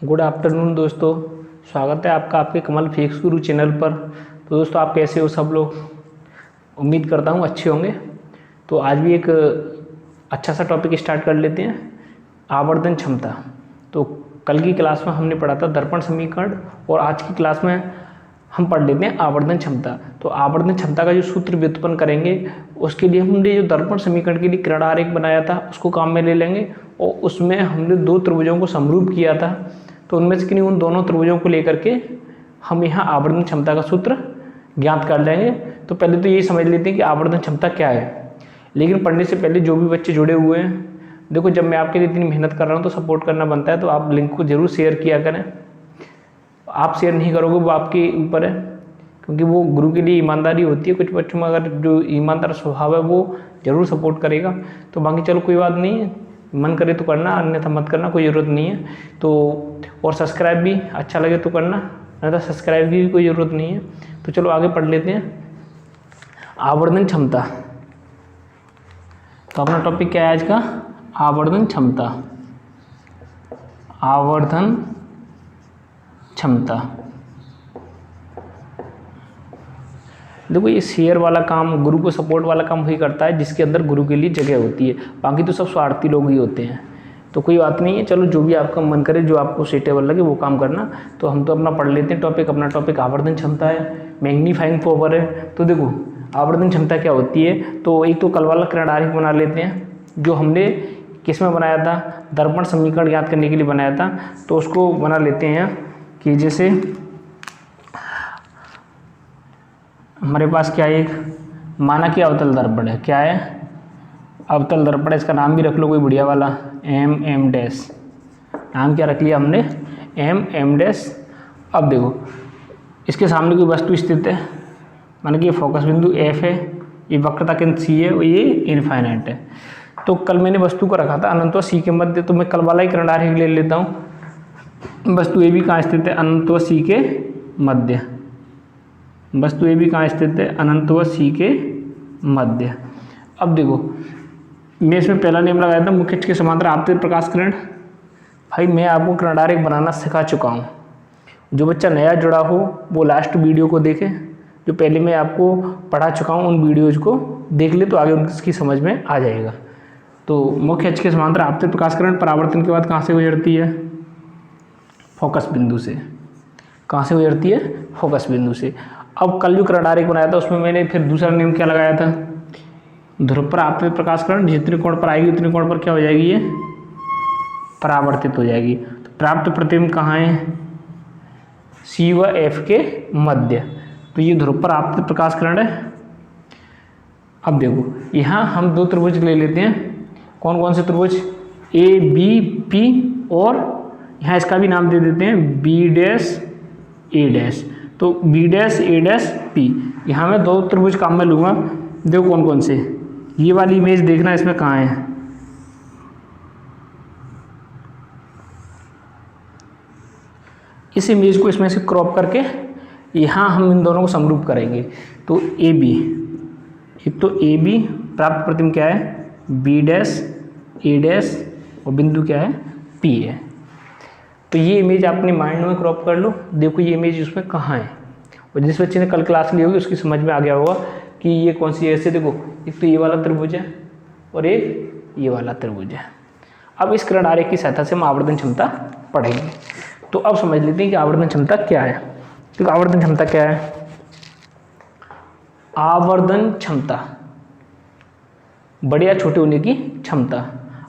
Good afternoon दोस्तों, स्वागत है आपका आपके कमल फिजिक्स गुरु चैनल पर। तो दोस्तों, आप कैसे हो सब लोग? उम्मीद करता हूँ अच्छे होंगे। तो आज भी एक अच्छा सा टॉपिक स्टार्ट कर लेते हैं, आवर्धन क्षमता। तो कल की क्लास में हमने पढ़ा था दर्पण समीकरण, और आज की क्लास में हम पढ़ लेते हैं आवर्धन क्षमता। तो आवर्धन क्षमता का जो सूत्र व्युत्पन्न करेंगे, उसके लिए हमने जो दर्पण समीकरण के लिए किरण आरेख बनाया था उसको काम में ले लेंगे, और उसमें हमने दो त्रिभुजों को समरूप किया था। तो उनमें से किन्हीं उन दोनों त्रिभुजों को लेकर के हम यहाँ आवर्धन क्षमता का सूत्र ज्ञात कर लेंगे। तो पहले तो यही समझ लेते हैं कि आवर्धन क्षमता क्या है। लेकिन पढ़ने से पहले जो भी बच्चे जुड़े हुए हैं, देखो जब मैं आपके लिए इतनी मेहनत कर रहा हूँ तो सपोर्ट करना बनता है। तो आप लिंक को जरूर शेयर किया करें। आप शेयर नहीं करोगे वो आपके ऊपर है, क्योंकि वो गुरु के लिए ईमानदारी होती है। कुछ बच्चों में अगर जो ईमानदार स्वभाव है वो जरूर सपोर्ट करेगा। तो बाकी चलो कोई बात नहीं है, मन करे तो करना, अन्यथा मत करना, कोई ज़रूरत नहीं है। तो और सब्सक्राइब भी अच्छा लगे तो करना, नहीं तो सब्सक्राइब की भी कोई ज़रूरत नहीं है। तो चलो आगे पढ़ लेते हैं आवर्धन क्षमता। तो अपना टॉपिक क्या है आज का? आवर्धन क्षमता। आवर्धन क्षमता। देखो ये शेयर वाला काम, गुरु को सपोर्ट वाला काम वही करता है जिसके अंदर गुरु के लिए जगह होती है। बाकी तो सब स्वार्थी लोग ही होते हैं। तो कोई बात नहीं है, चलो जो भी आपका मन करे, जो आपको सूटेबल लगे वो काम करना। तो हम तो अपना पढ़ लेते हैं टॉपिक। अपना टॉपिक आवर्धन क्षमता है, मैग्नीफाइंग पावर है। तो देखो आवर्धन क्षमता क्या होती है। तो एक तो कल वाला किरण आरेख बना लेते हैं जो हमने किस में बनाया था, दर्पण समीकरण ज्ञात करने के लिए बनाया था। तो उसको बना लेते हैं कि जैसे हमारे पास क्या है, एक माना कि अवतल दर्पण है। क्या है? अवतल दर्पण। इसका नाम भी रख लो कोई बढ़िया वाला, एम डैश। नाम क्या रख लिया हमने? M dash. अब देखो इसके सामने कोई वस्तु स्थित है, माना कि ये फोकस बिंदु एफ है, ये वक्रता केंद्र सी है और ये इनफाइनाइट है। तो कल मैंने वस्तु को रखा था अनंत व सी के मध्य। तो मैं कल वाला ही किरण आरेख ले लेता हूँ। वस्तु ए भी कहाँ स्थित है? अनंत व सी के मध्य। वस्तु ए भी कहाँ स्थित है? अनंत व सी के मध्य। अब देखो मैं इसमें पहला नियम लगाया था, मुख्य अक्ष के समांतर आपतित प्रकाश किरण। भाई मैं आपको किरण आरेख बनाना सिखा चुका हूँ। जो बच्चा नया जुड़ा हो वो लास्ट वीडियो को देखे, जो पहले मैं आपको पढ़ा चुका हूँ उन वीडियोज़ को देख ले, तो आगे उनकी समझ में आ जाएगा। तो मुख्य अक्ष के समांतर आपतित प्रकाश किरण परावर्तन के बाद कहाँ से गुजरती है? फोकस बिंदु से। कहाँ से गुजरती है? फोकस बिंदु से। अब कल जो किरण आरेख बनाया था उसमें मैंने फिर दूसरा नियम क्या लगाया था? ध्रुव पर आपतित प्रकाश किरण जितने कोण पर आएगी उतने कोण पर क्या हो जाएगी? ये परावर्तित हो जाएगी। तो प्राप्त प्रतिबिंब कहाँ है? सी व एफ के मध्य। तो ये ध्रुव पर आपतित प्रकाश किरण है। अब देखो यहाँ हम दो त्रिभुज ले लेते हैं। कौन कौन से त्रिभुज? ए बी पी, और यहाँ इसका भी नाम दे देते हैं बी डैश ए डैश। तो बी डैश ए डैश पी। यहाँ मैं दो त्रिभुज काम में लूँगा। देखो कौन कौन से। ये वाली इमेज देखना, इसमें कहाँ है? इस इमेज को इसमें से क्रॉप करके यहाँ हम इन दोनों को समरूप करेंगे। तो ए बी, एक तो ए बी, प्राप्त प्रतिबिंब क्या है? बी डैश ए डैश, और बिंदु क्या है? पी है। तो ये इमेज अपने माइंड में क्रॉप कर लो। देखो ये इमेज उसमें कहाँ है, और जिस बच्चे ने कल क्लास ली होगी उसकी समझ में आ गया होगा कि ये कौन सी। ऐसे देखो एक तो ये वाला त्रिभुज है और एक ये वाला त्रिभुज है। अब इस किरण आरेख की सहायता से हम आवर्धन क्षमता पढ़ेंगे। तो अब समझ लेते हैं कि आवर्धन क्षमता क्या है। तो आवर्धन क्षमता क्या है? आवर्धन क्षमता बड़े या छोटे होने की क्षमता।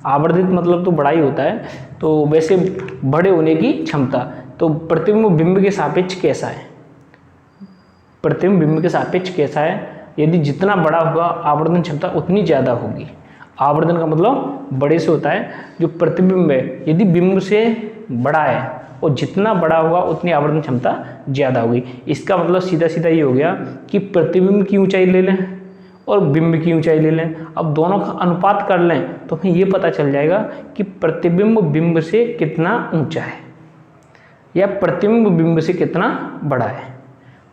आवर्धित मतलब तो बड़ा ही होता है, तो वैसे बड़े होने की क्षमता। तो प्रतिबिंब बिंब के सापेक्ष कैसा है? प्रतिबिंब बिंब के सापेक्ष कैसा है? यदि जितना बड़ा होगा आवर्धन क्षमता उतनी ज़्यादा होगी। आवर्धन का मतलब बड़े से होता है। जो प्रतिबिंब है यदि बिंब से बड़ा है और जितना बड़ा होगा उतनी आवर्धन क्षमता ज़्यादा होगी। इसका मतलब सीधा सीधा ये हो गया कि प्रतिबिंब की ऊंचाई ले लें और बिंब की ऊंचाई ले लें। अब दोनों का अनुपात कर लें तो हमें ये पता चल जाएगा कि प्रतिबिंब बिंब से कितना ऊंचा है या प्रतिबिंब बिंब से कितना बड़ा है।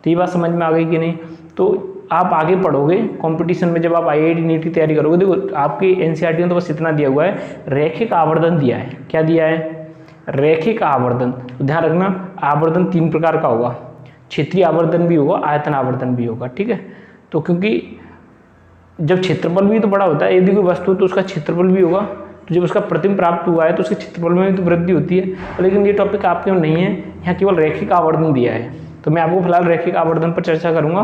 तो ये बात समझ में आ गई कि नहीं? तो आप आगे पढ़ोगे कंपटीशन में, जब आप IIT नीट की तैयारी करोगे, देखो आपकी NCERT में तो बस इतना दिया हुआ है, रैखिक आवर्धन दिया है। क्या दिया है? रैखिक आवर्धन। तो ध्यान रखना आवर्धन 3 प्रकार का होगा, क्षेत्रीय आवर्धन भी होगा, आयतन आवर्धन भी होगा, ठीक है। तो क्योंकि जब क्षेत्रफल भी तो बड़ा होता है, यदि कोई वस्तु तो उसका क्षेत्रफल भी होगा, तो जब उसका प्रतिबिंब प्राप्त हुआ है तो उसके क्षेत्रफल में भी तो वृद्धि होती है। लेकिन ये टॉपिक आपके नहीं है, यहाँ केवल रैखिक आवर्धन दिया है, तो मैं आपको फिलहाल रैखिक आवर्धन पर चर्चा करूंगा।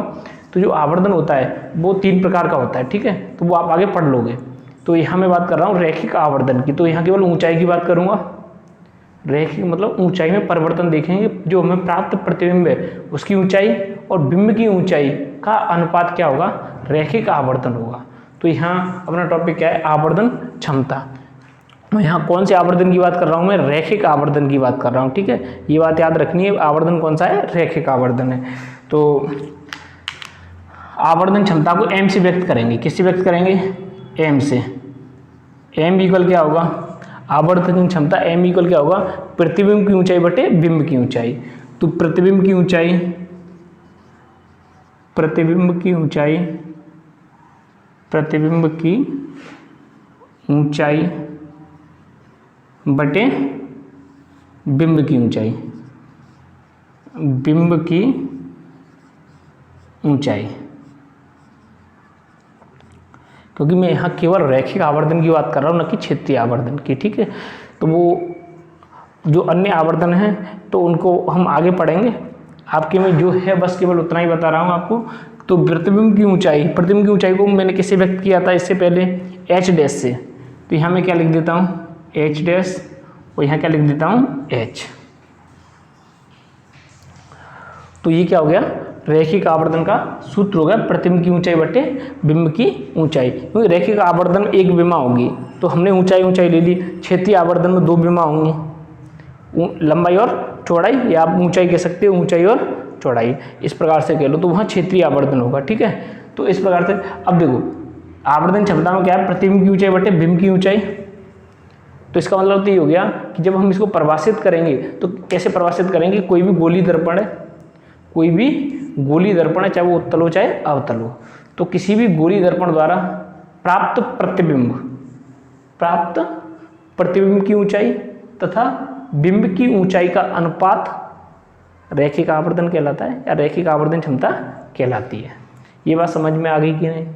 तो जो आवर्धन होता है वो 3 प्रकार का होता है, ठीक है, तो वो आप आगे पढ़ लोगे। तो यहाँ मैं बात कर रहा हूँ रैखिक आवर्धन की, तो यहाँ केवल ऊंचाई की बात करूंगा। रैखिक मतलब ऊंचाई में परिवर्तन देखेंगे, जो हमें प्राप्त प्रतिबिंब है उसकी ऊंचाई और बिंब की ऊंचाई का अनुपात क्या होगा, रैखिक आवर्धन होगा। तो यहाँ अपना टॉपिक क्या है, आवर्धन क्षमता। मैं यहाँ कौन से आवर्धन की बात कर रहा हूँ, मैं रैखिक आवर्धन की बात कर रहा हूँ, ठीक है, ये बात याद रखनी है। आवर्धन कौन सा है, रैखिक आवर्धन है। तो आवर्धन क्षमता को m से व्यक्त करेंगे, किससे व्यक्त करेंगे, m से। m इक्वल क्या होगा, आवर्धन क्षमता m इक्वल क्या होगा, प्रतिबिंब की ऊंचाई बटे बिंब की ऊंचाई। तो प्रतिबिंब की ऊंचाई, प्रतिबिंब की ऊंचाई, प्रतिबिंब की ऊंचाई बटे बिंब की ऊंचाई, बिंब की ऊंचाई। क्योंकि मैं यहाँ केवल रैखिक आवर्धन की बात कर रहा हूँ, न कि क्षेत्रीय आवर्धन की, ठीक है। तो वो जो अन्य आवर्धन हैं तो उनको हम आगे पढ़ेंगे, आपके में जो है बस केवल उतना ही बता रहा हूँ आपको। तो प्रतिबिंब की ऊंचाई, प्रतिबिंब की ऊंचाई को मैंने किससे व्यक्त किया था इससे पहले, h डैश से। तो यहाँ मैं क्या लिख देता हूँ, h डैश, और यहाँ क्या लिख देता हूँ, h। तो ये क्या हो गया, रैखिक आवर्धन का सूत्र हो गया, प्रतिबिंब की ऊंचाई बटे बिंब की ऊंचाई। क्योंकि रैखिक आवर्धन में एक विमा होगी, तो हमने ऊंचाई ऊंचाई ले ली। क्षेत्रीय आवर्धन में 2 विमा होंगी, लंबाई और चौड़ाई, या आप ऊंचाई कह सकते हो ऊंचाई और चौड़ाई, इस प्रकार से कह लो, तो वहाँ क्षेत्रीय आवर्धन होगा, ठीक है। तो इस प्रकार से अब देखो आवर्धन क्षमता में क्या है, प्रतिबिंब की ऊंचाई बटे बिंब की ऊंचाई। तो इसका मतलब तो ये हो गया कि जब हम इसको परिभाषित करेंगे तो कैसे परिभाषित करेंगे, कोई भी गोली दर्पण है, कोई भी गोली दर्पण है, चाहे वो उत्तल हो चाहे अवतल हो, तो किसी भी गोली दर्पण द्वारा प्राप्त प्रतिबिंब, प्राप्त प्रतिबिंब की ऊंचाई तथा बिंब की ऊंचाई का अनुपात रैखिक आवर्धन कहलाता है, या रैखिक आवर्धन क्षमता कहलाती है। ये बात समझ में आ गई कि नहीं।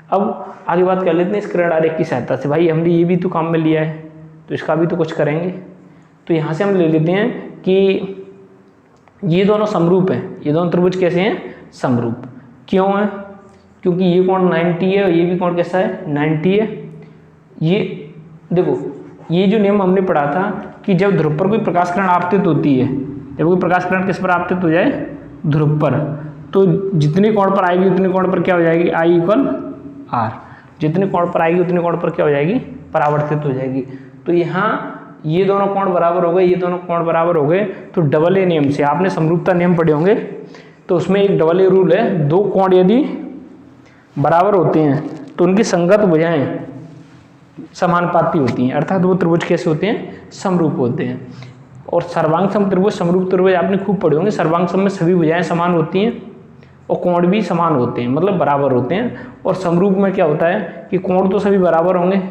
अब आगे बात कर लेते हैं इस किरण आरेख की सहायता से। भाई हमने ये भी तो काम में लिया है, तो इसका भी तो कुछ करेंगे। तो यहाँ से हम ले लेते हैं कि ये दोनों समरूप हैं, ये दोनों त्रिभुज कैसे हैं, समरूप। क्यों है, क्योंकि ये कोण 90 है और ये भी कोण कैसा है, 90 है। ये देखो, ये जो नियम हमने पढ़ा था कि जब ध्रुव पर कोई प्रकाश किरण आपतित होती है, जब कोई प्रकाश किरण किस पर आपतित हो जाए, ध्रुव पर, तो जितने कोण पर आएगी उतने कोण पर क्या हो जाएगी, I इक्वल R। जितने कोण पर आएगी उतने कोण पर क्या हो जाएगी, परावर्तित हो जाएगी। तो यहाँ ये दोनों कोण बराबर हो गए, ये दोनों कोण बराबर हो गए, तो डबल ए नियम से, आपने समरूपता नियम पढ़े होंगे, तो उसमें एक डबल ए रूल है, 2 कोण यदि बराबर होते हैं तो उनकी संगत भुजाएं समानुपाती होती हैं, अर्थात वो त्रिभुज कैसे होते हैं, समरूप होते हैं। और सर्वांग सम त्रिभुज, समरूप त्रिभुज आपने खूब पढ़े होंगे। सर्वांग सम में सभी भुजाएं समान होती हैं और कोण भी समान होते हैं, मतलब बराबर होते हैं। और समरूप में क्या होता है कि कोण तो सभी बराबर होंगे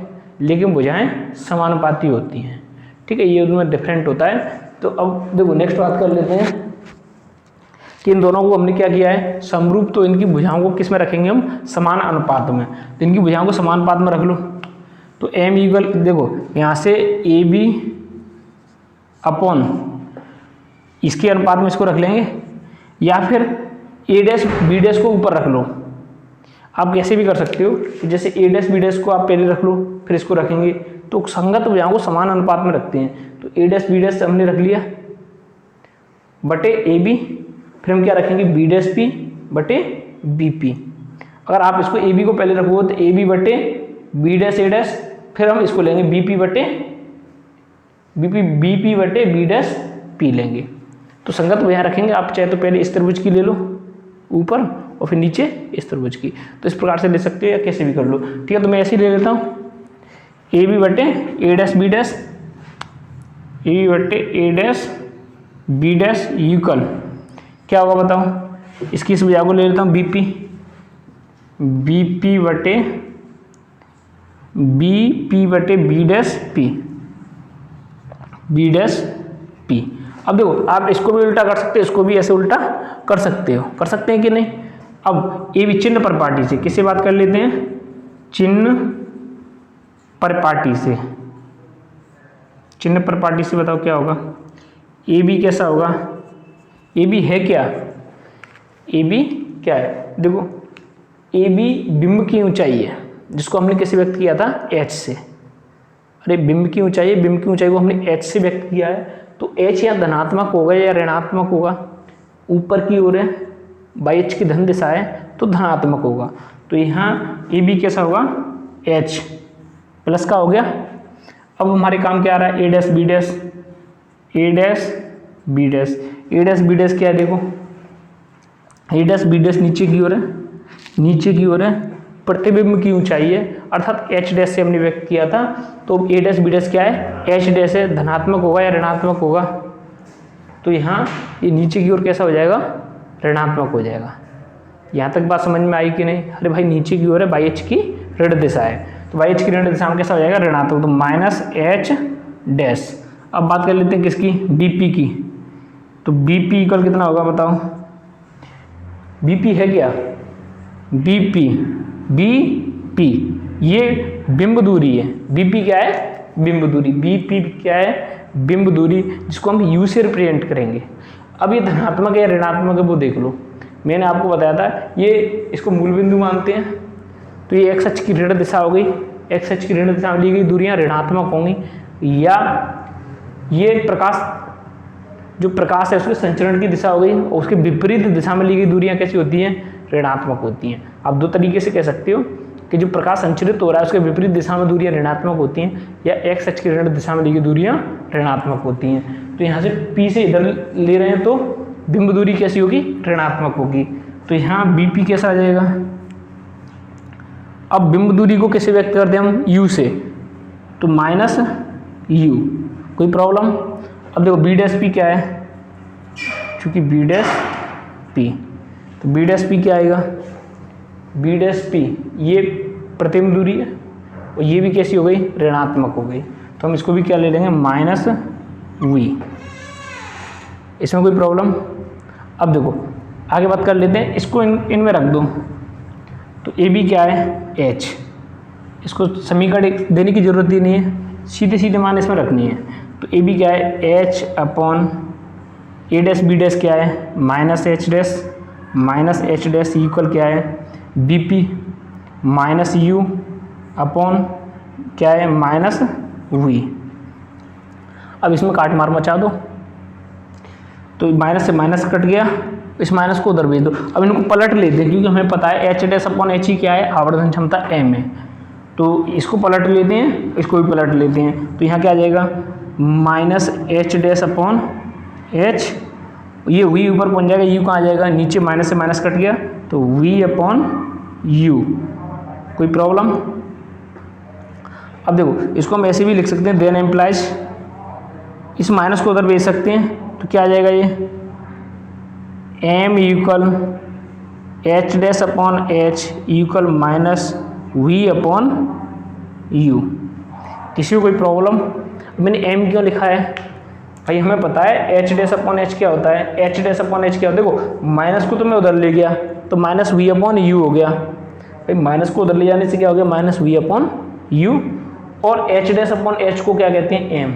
लेकिन भुजाएं समानुपाती होती हैं, ठीक है, ये उनमें डिफरेंट होता है। तो अब देखो नेक्स्ट बात कर लेते हैं कि इन दोनों को हमने क्या किया है, समरूप, तो इनकी भुजाओं को किस में रखेंगे हम, समान अनुपात में। तो इनकी भुजाओं को समान अनुपात में रख लो। तो m इक्वल, देखो यहाँ से ए बी अपॉन इसके अनुपात में इसको रख लेंगे, या फिर ए डैश बी डैश को ऊपर रख लो। आप कैसे भी कर सकते हो, जैसे ए डैश बी डैश को आप पहले रख लो फिर इसको रखेंगे, तो संगत भुजाओं को समान अनुपात में रखते हैं। तो ए डैश बी डैश हमने रख लिया बटे ए बी, फिर हम क्या रखेंगे, बी डैश पी बटे बी पी। अगर आप इसको ए बी को पहले रखोगे तो ए बी बटे बी डैश ए डैश, फिर हम इसको लेंगे बी पी बटे बी पी बटे बी डैश पी लेंगे। तो संगत भुजाएं रखेंगे। आप चाहे तो पहले इस त्रिभुज की ले लो ऊपर और फिर नीचे इस त्रिभुज की, तो इस प्रकार से ले सकते हो या कैसे भी कर लो, ठीक है। तो मैं ऐसे ही ले लेता हूँ, ए बी बटे A dash B dash, A B बटे A dash B dash equal क्या होगा बताओ, इसकी इस भुजा को ले लेता हूँ बी पी, बी पी बटे B dash P, B dash P। अब देखो आप इसको भी उल्टा कर सकते हो, इसको भी ऐसे उल्टा कर सकते हो, कर सकते हैं कि नहीं। अब ये भी चिन्ह परिपाटी से, किससे बात कर लेते हैं, चिन्ह परिपाटी से। चिन्ह परिपाटी से बताओ क्या होगा, ए बी कैसा होगा, ए बी है क्या, ए बी क्या है, देखो ए बी बिंब की ऊंचाई है, जिसको हमने कैसे व्यक्त किया था, h से। अरे बिंब की ऊंचाई है, बिंब की ऊंचाई को हमने h से व्यक्त किया है, तो h या धनात्मक होगा या ऋणात्मक होगा, ऊपर की ओर है, बाई h की धन दिशा है तो धनात्मक होगा। तो यहाँ ए बी कैसा होगा, h प्लस का हो गया। अब हमारे काम क्या आ रहा है, ए डैश बी डैश, ए डैश बी डैश, ए डैश बी डैश क्या है, देखो ए डैश बी डैश नीचे की ओर है, नीचे की ओर है, प्रतिबिंब की ऊंचाई है, अर्थात एच डैश से हमने व्यक्त किया था, तो ए डैश बी डैश क्या है, एच डैश है, धनात्मक होगा या ऋणात्मक होगा, तो यहाँ ये नीचे की ओर कैसा हो जाएगा, ऋणात्मक हो जाएगा। यहाँ तक बात समझ में आई कि नहीं। अरे भाई नीचे की ओर है, बाई एच की ऋण दिशा है, तो बाई एच की ऋण दिशा में कैसा हो जाएगा, ऋणात्मक, तो माइनस एच डैश। अब बात कर लेते हैं किसकी, बी पी की, तो बी पी इक्वल कितना होगा बताओ, बी पी है क्या, बी पी, बी पी ये बिंब दूरी है, बी पी क्या है, बिंब दूरी, बी पी क्या है, बिंब दूरी, जिसको हम यू से रिप्रेजेंट करेंगे। अब ये धनात्मक है या ऋणात्मक है वो देख लो, मैंने आपको बताया था ये इसको मूल बिंदु मानते हैं, तो ये एक्स अक्ष की ऋण दिशा हो गई, एक्स अक्ष की ऋण दिशा में ली गई दूरियां ऋणात्मक होंगी, या ये प्रकाश, जो प्रकाश है उसके संचरण की दिशा हो गई, और उसके विपरीत दिशा में ली गई दूरियां कैसी होती हैं, ऋणात्मक होती हैं। आप दो तरीके से कह सकते हो कि जो प्रकाश संचरित हो रहा है उसके विपरीत दिशा में दूरियां ऋणात्मक होती हैं, या एक्स अक्ष की ऋण दिशा में ली गई दूरियां ऋणात्मक होती हैं। तो यहाँ से P से इधर ले रहे हैं तो बिंब दूरी कैसी होगी, ऋणात्मक होगी, तो यहाँ बी पी कैसा आ जाएगा। अब बिंब दूरी को कैसे व्यक्त करते हैं हम, U से, तो माइनस U, कोई प्रॉब्लम। अब देखो बी डैश पी क्या है, चूंकि बी डैश पी, तो बी डैश पी क्या आएगा, बी डैश पी ये प्रतिबिंब दूरी है, और ये भी कैसी हो गई, ऋणात्मक हो गई, तो हम इसको भी क्या ले लेंगे, माइनस वी। इसमें कोई प्रॉब्लम। अब देखो आगे बात कर लेते हैं, इसको इनमें रख दो, तो ए बी क्या है, एच, इसको समीकरण देने की जरूरत ही नहीं है, सीधे सीधे मान इसमें रखनी है। तो ए बी क्या है, H upon A dash B dash क्या है, minus H dash, minus H dash equal क्या है, B P minus U upon क्या है, माइनस वी। अब इसमें काट मार मचा दो, तो माइनस से माइनस कट गया, इस माइनस को उधर भेज दो। अब इनको पलट लेते हैं, क्योंकि हमें पता है एच डैश अपॉन एच ही क्या है, आवर्धन क्षमता एम है, तो इसको पलट लेते हैं, इसको भी पलट लेते हैं, तो यहाँ क्या आ जाएगा, minus H dash upon H, ये वी ऊपर पहुँच जाएगा, यू कहाँ आ जाएगा, नीचे माइनस से माइनस कट गया, तो वी अपॉन यू, कोई प्रॉब्लम। अब देखो इसको हम ऐसे भी लिख सकते हैं, देन एम्प्लाइज, इस माइनस को उधर भेज सकते हैं, तो क्या आ जाएगा, ये M equal H dash upon H equal minus V upon U. किसी को कोई प्रॉब्लम। मैंने एम क्यों लिखा है भाई, हमें पता है एच डैश अपॉन एच क्या होता है, एच डैश अपॉन एच क्या होता है, देखो माइनस को तो मैं उधर ले गया तो माइनस वी अपॉन यू हो गया, भाई माइनस को उधर ले जाने से क्या हो गया, माइनस वी अपॉन यू, और एच डैश अपॉन एच को क्या कहते हैं, M.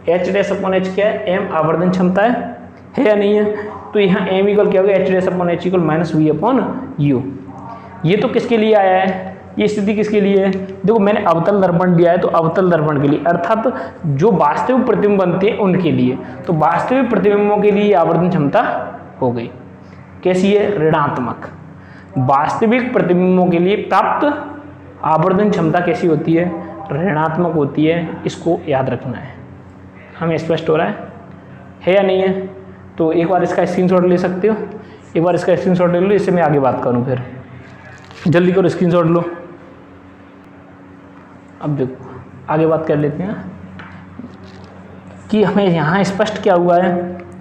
H dash upon H क्या है, एम आवर्धन क्षमता है या नहीं है, तो यहाँ एम इक्वल क्या हो गया, H dash upon H equal minus V upon U. ये तो किसके लिए आया है, ये स्थिति किसके लिए है, देखो मैंने अवतल दर्पण दिया है, तो अवतल दर्पण के लिए, अर्थात जो वास्तविक प्रतिबिंब बनते हैं उनके लिए, तो वास्तविक प्रतिबिंबों के लिए आवर्धन क्षमता हो गई कैसी है, ऋणात्मक। वास्तविक प्रतिबिंबों के लिए प्राप्त आवर्धन क्षमता कैसी होती है, ऋणात्मक होती है, इसको याद रखना है। हमें स्पष्ट हो रहा है या नहीं है। तो एक बार इसका स्क्रीनशॉट ले सकते हो, एक बार इसका स्क्रीनशॉट ले लो, इससे मैं आगे बात करूँ, फिर जल्दी करो स्क्रीनशॉट लो। अब देखो आगे बात कर लेते हैं कि हमें यहाँ स्पष्ट क्या हुआ है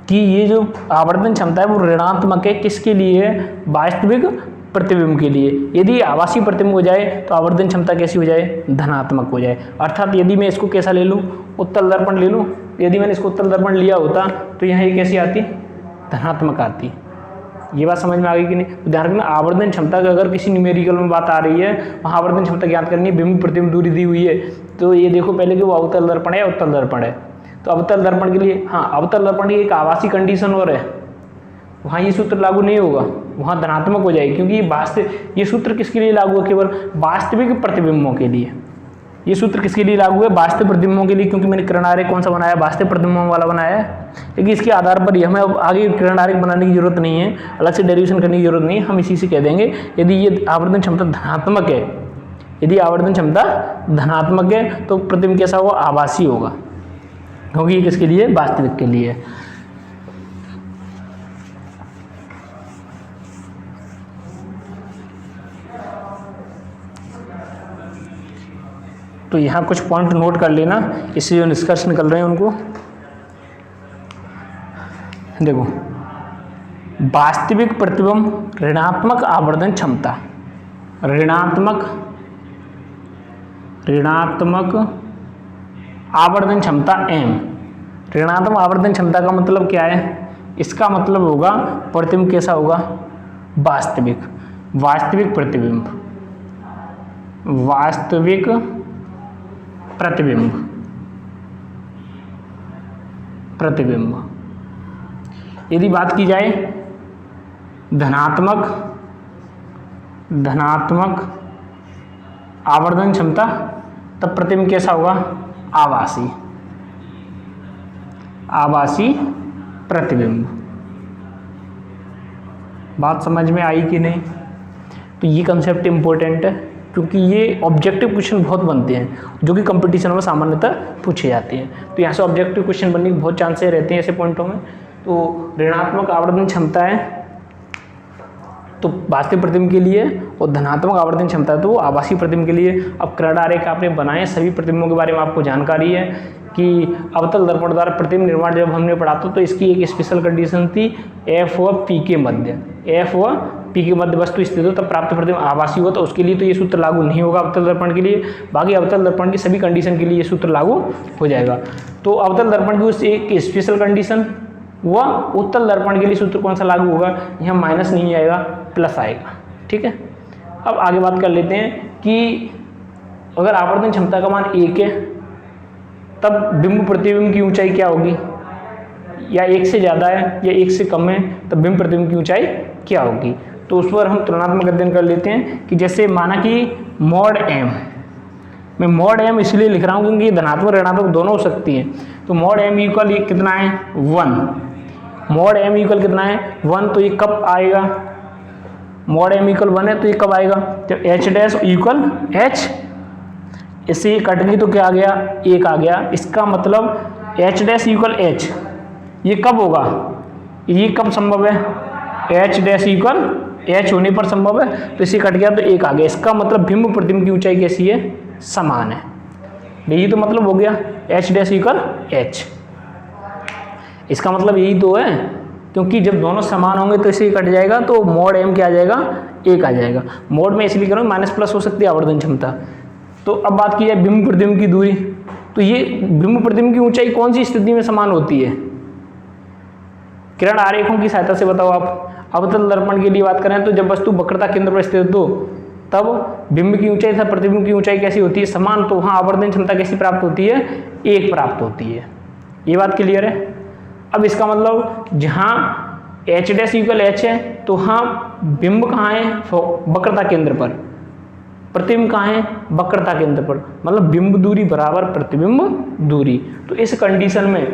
कि ये जो आवर्धन क्षमता है वो ऋणात्मक है, किसके लिए है, वास्तविक प्रतिबिंब के लिए। यदि आभासी प्रतिबिंब हो जाए तो आवर्धन क्षमता कैसी हो जाए, धनात्मक हो जाए। अर्थात यदि मैं इसको कैसा ले लूँ, उत्तल दर्पण ले लूँ, यदि मैंने इसको उत्तल दर्पण लिया होता तो यहाँ ये कैसी आती, धनात्मक आती। ये बात समझ में आ गई कि नहीं? तो ध्यान रखना, आवर्धन क्षमता का अगर किसी न्यूमेरिकल में बात आ रही है, वहाँ आवर्धन क्षमता ज्ञात करनी है, बिंब प्रतिबिंब दूरी दी हुई है, तो ये देखो पहले कि वो अवतल दर्पण है या उत्तल दर्पण है। तो अवतल दर्पण के लिए, हाँ अवतल दर्पण की एक आभासी कंडीशन और है, वहाँ ये सूत्र लागू नहीं होगा, वहाँ धनात्मक हो जाएगी, क्योंकि ये सूत्र किसके लिए लागू है, केवल वास्तविक प्रतिबिंबों के लिए। ये सूत्र किसके लिए लागू है, वास्तविक प्रतिबिंबों के लिए, क्योंकि मैंने किरण आरेख कौन सा बनाया, वास्तविक प्रतिबिंबों वाला बनाया है। लेकिन इसके आधार पर ही हमें अब आगे किरण आरेख बनाने की जरूरत नहीं है, अलग से डेरिवेशन करने की जरूरत नहीं है, हम इसी से कह देंगे यदि ये आवर्धन क्षमता धनात्मक है, यदि आवर्धन क्षमता धनात्मक है तो प्रतिबिंब कैसा होगा, आभासी होगा, क्योंकि ये किसके लिए, वास्तविक के लिए। तो यहाँ कुछ पॉइंट नोट कर लेना, इससे जो निष्कर्ष निकल रहे हैं उनको देखो। वास्तविक प्रतिबिंब ऋणात्मक आवर्धन क्षमता, ऋणात्मक आवर्धन क्षमता m। ऋणात्मक आवर्धन क्षमता का मतलब क्या है, इसका मतलब होगा प्रतिबिंब कैसा होगा, वास्तविक प्रतिबिंब, वास्तविक प्रतिबिंब। यदि बात की जाए धनात्मक आवर्धन क्षमता, तब प्रतिबिंब कैसा होगा, आभासी प्रतिबिंब। बात समझ में आई कि नहीं? तो ये कंसेप्ट इंपॉर्टेंट है, क्योंकि ये ऑब्जेक्टिव क्वेश्चन बहुत बनते हैं जो कि कंपटीशन में सामान्यतः पूछे जाते हैं। तो यहाँ से ऑब्जेक्टिव क्वेश्चन बनने के बहुत चांसेस रहते हैं ऐसे पॉइंटों में। तो ऋणात्मक आवर्धन क्षमता है तो वास्तविक प्रतिबिंब के लिए, और धनात्मक आवर्धन क्षमता है तो वो आभासी प्रतिबिंब के लिए। अब किरण आरेख आपने बनाए, सभी प्रतिबिंबों के बारे में आपको जानकारी है कि अवतल दर्पण द्वारा प्रतिबिंब निर्माण जब हमने पढ़ा था तो इसकी एक स्पेशल कंडीशन थी, एफ व पी के मध्य वस्तु स्थित हो तब प्राप्त प्रतिबिंब आभासी हो। तो उसके लिए तो ये सूत्र लागू नहीं होगा अवतल दर्पण के लिए, बाकी अवतल दर्पण की सभी कंडीशन के लिए ये सूत्र लागू हो जाएगा। तो अवतल दर्पण की उस एक स्पेशल कंडीशन, वह उत्तल दर्पण के लिए सूत्र कौन सा लागू होगा, यहाँ माइनस नहीं आएगा, प्लस आएगा। ठीक है, अब आगे बात कर लेते हैं कि अगर आवर्धन क्षमता का मान 1 है तब बिंब प्रतिबिंब की ऊंचाई क्या होगी, या 1 से ज़्यादा है या 1 से कम है तब बिंब प्रतिबिंब की ऊंचाई क्या होगी। तो उस पर हम तुलनात्मक अध्ययन कर लेते हैं कि जैसे माना कि मॉड m, मैं मॉड m इसलिए लिख रहा हूँ क्योंकि ये धनात्मक ऋणात्मक दोनों हो सकती हैं। तो मॉड m इक्वल कितना है 1, मॉड m इक्वल कितना है 1, तो ये कब आएगा, मॉड m इक्वल 1 है तो ये कब आएगा, जब h डैश इक्वल h, इससे ये कट गई तो क्या आ गया 1 आ गया। इसका मतलब h डैश इक्वल h, ये कब होगा, ये कब संभव है, h डैश इक्वल h होने पर संभव है, तो इसे कट गया तो 1 आ गया। इसका मतलब बिंब प्रतिबिंब की ऊंचाई कैसी है, समान है। यही तो मतलब हो गया h डैश इक्वल h, इसका मतलब यही तो है, क्योंकि जब दोनों समान होंगे तो इसे कट जाएगा तो मॉड m क्या आ जाएगा 1 आ जाएगा। मॉड में इसलिए करूँ माइनस प्लस हो सकती है आवर्धन क्षमता। तो अब बात की जाए बिंब प्रतिबिंब की दूरी, तो ये बिंब प्रतिबिंब की ऊंचाई कौन सी स्थिति में समान होती है, किरण आरेखों की सहायता से बताओ आप। अवतल दर्पण के लिए बात करें तो जब वस्तु वक्रता केंद्र पर स्थित हो तब बिंब की ऊंचाई तथा प्रतिबिंब की ऊंचाई कैसी होती है, समान। तो वहाँ आवर्धन क्षमता कैसी प्राप्त होती है, 1 प्राप्त होती है। ये बात क्लियर है। अब इसका मतलब जहाँ h डैश इक्वल h है तो हाँ बिंब कहाँ है, वक्रता केंद्र पर, प्रतिबिंब कहाँ है, वक्रता केंद्र पर, मतलब बिंब दूरी बराबर प्रतिबिंब दूरी। तो इस कंडीशन में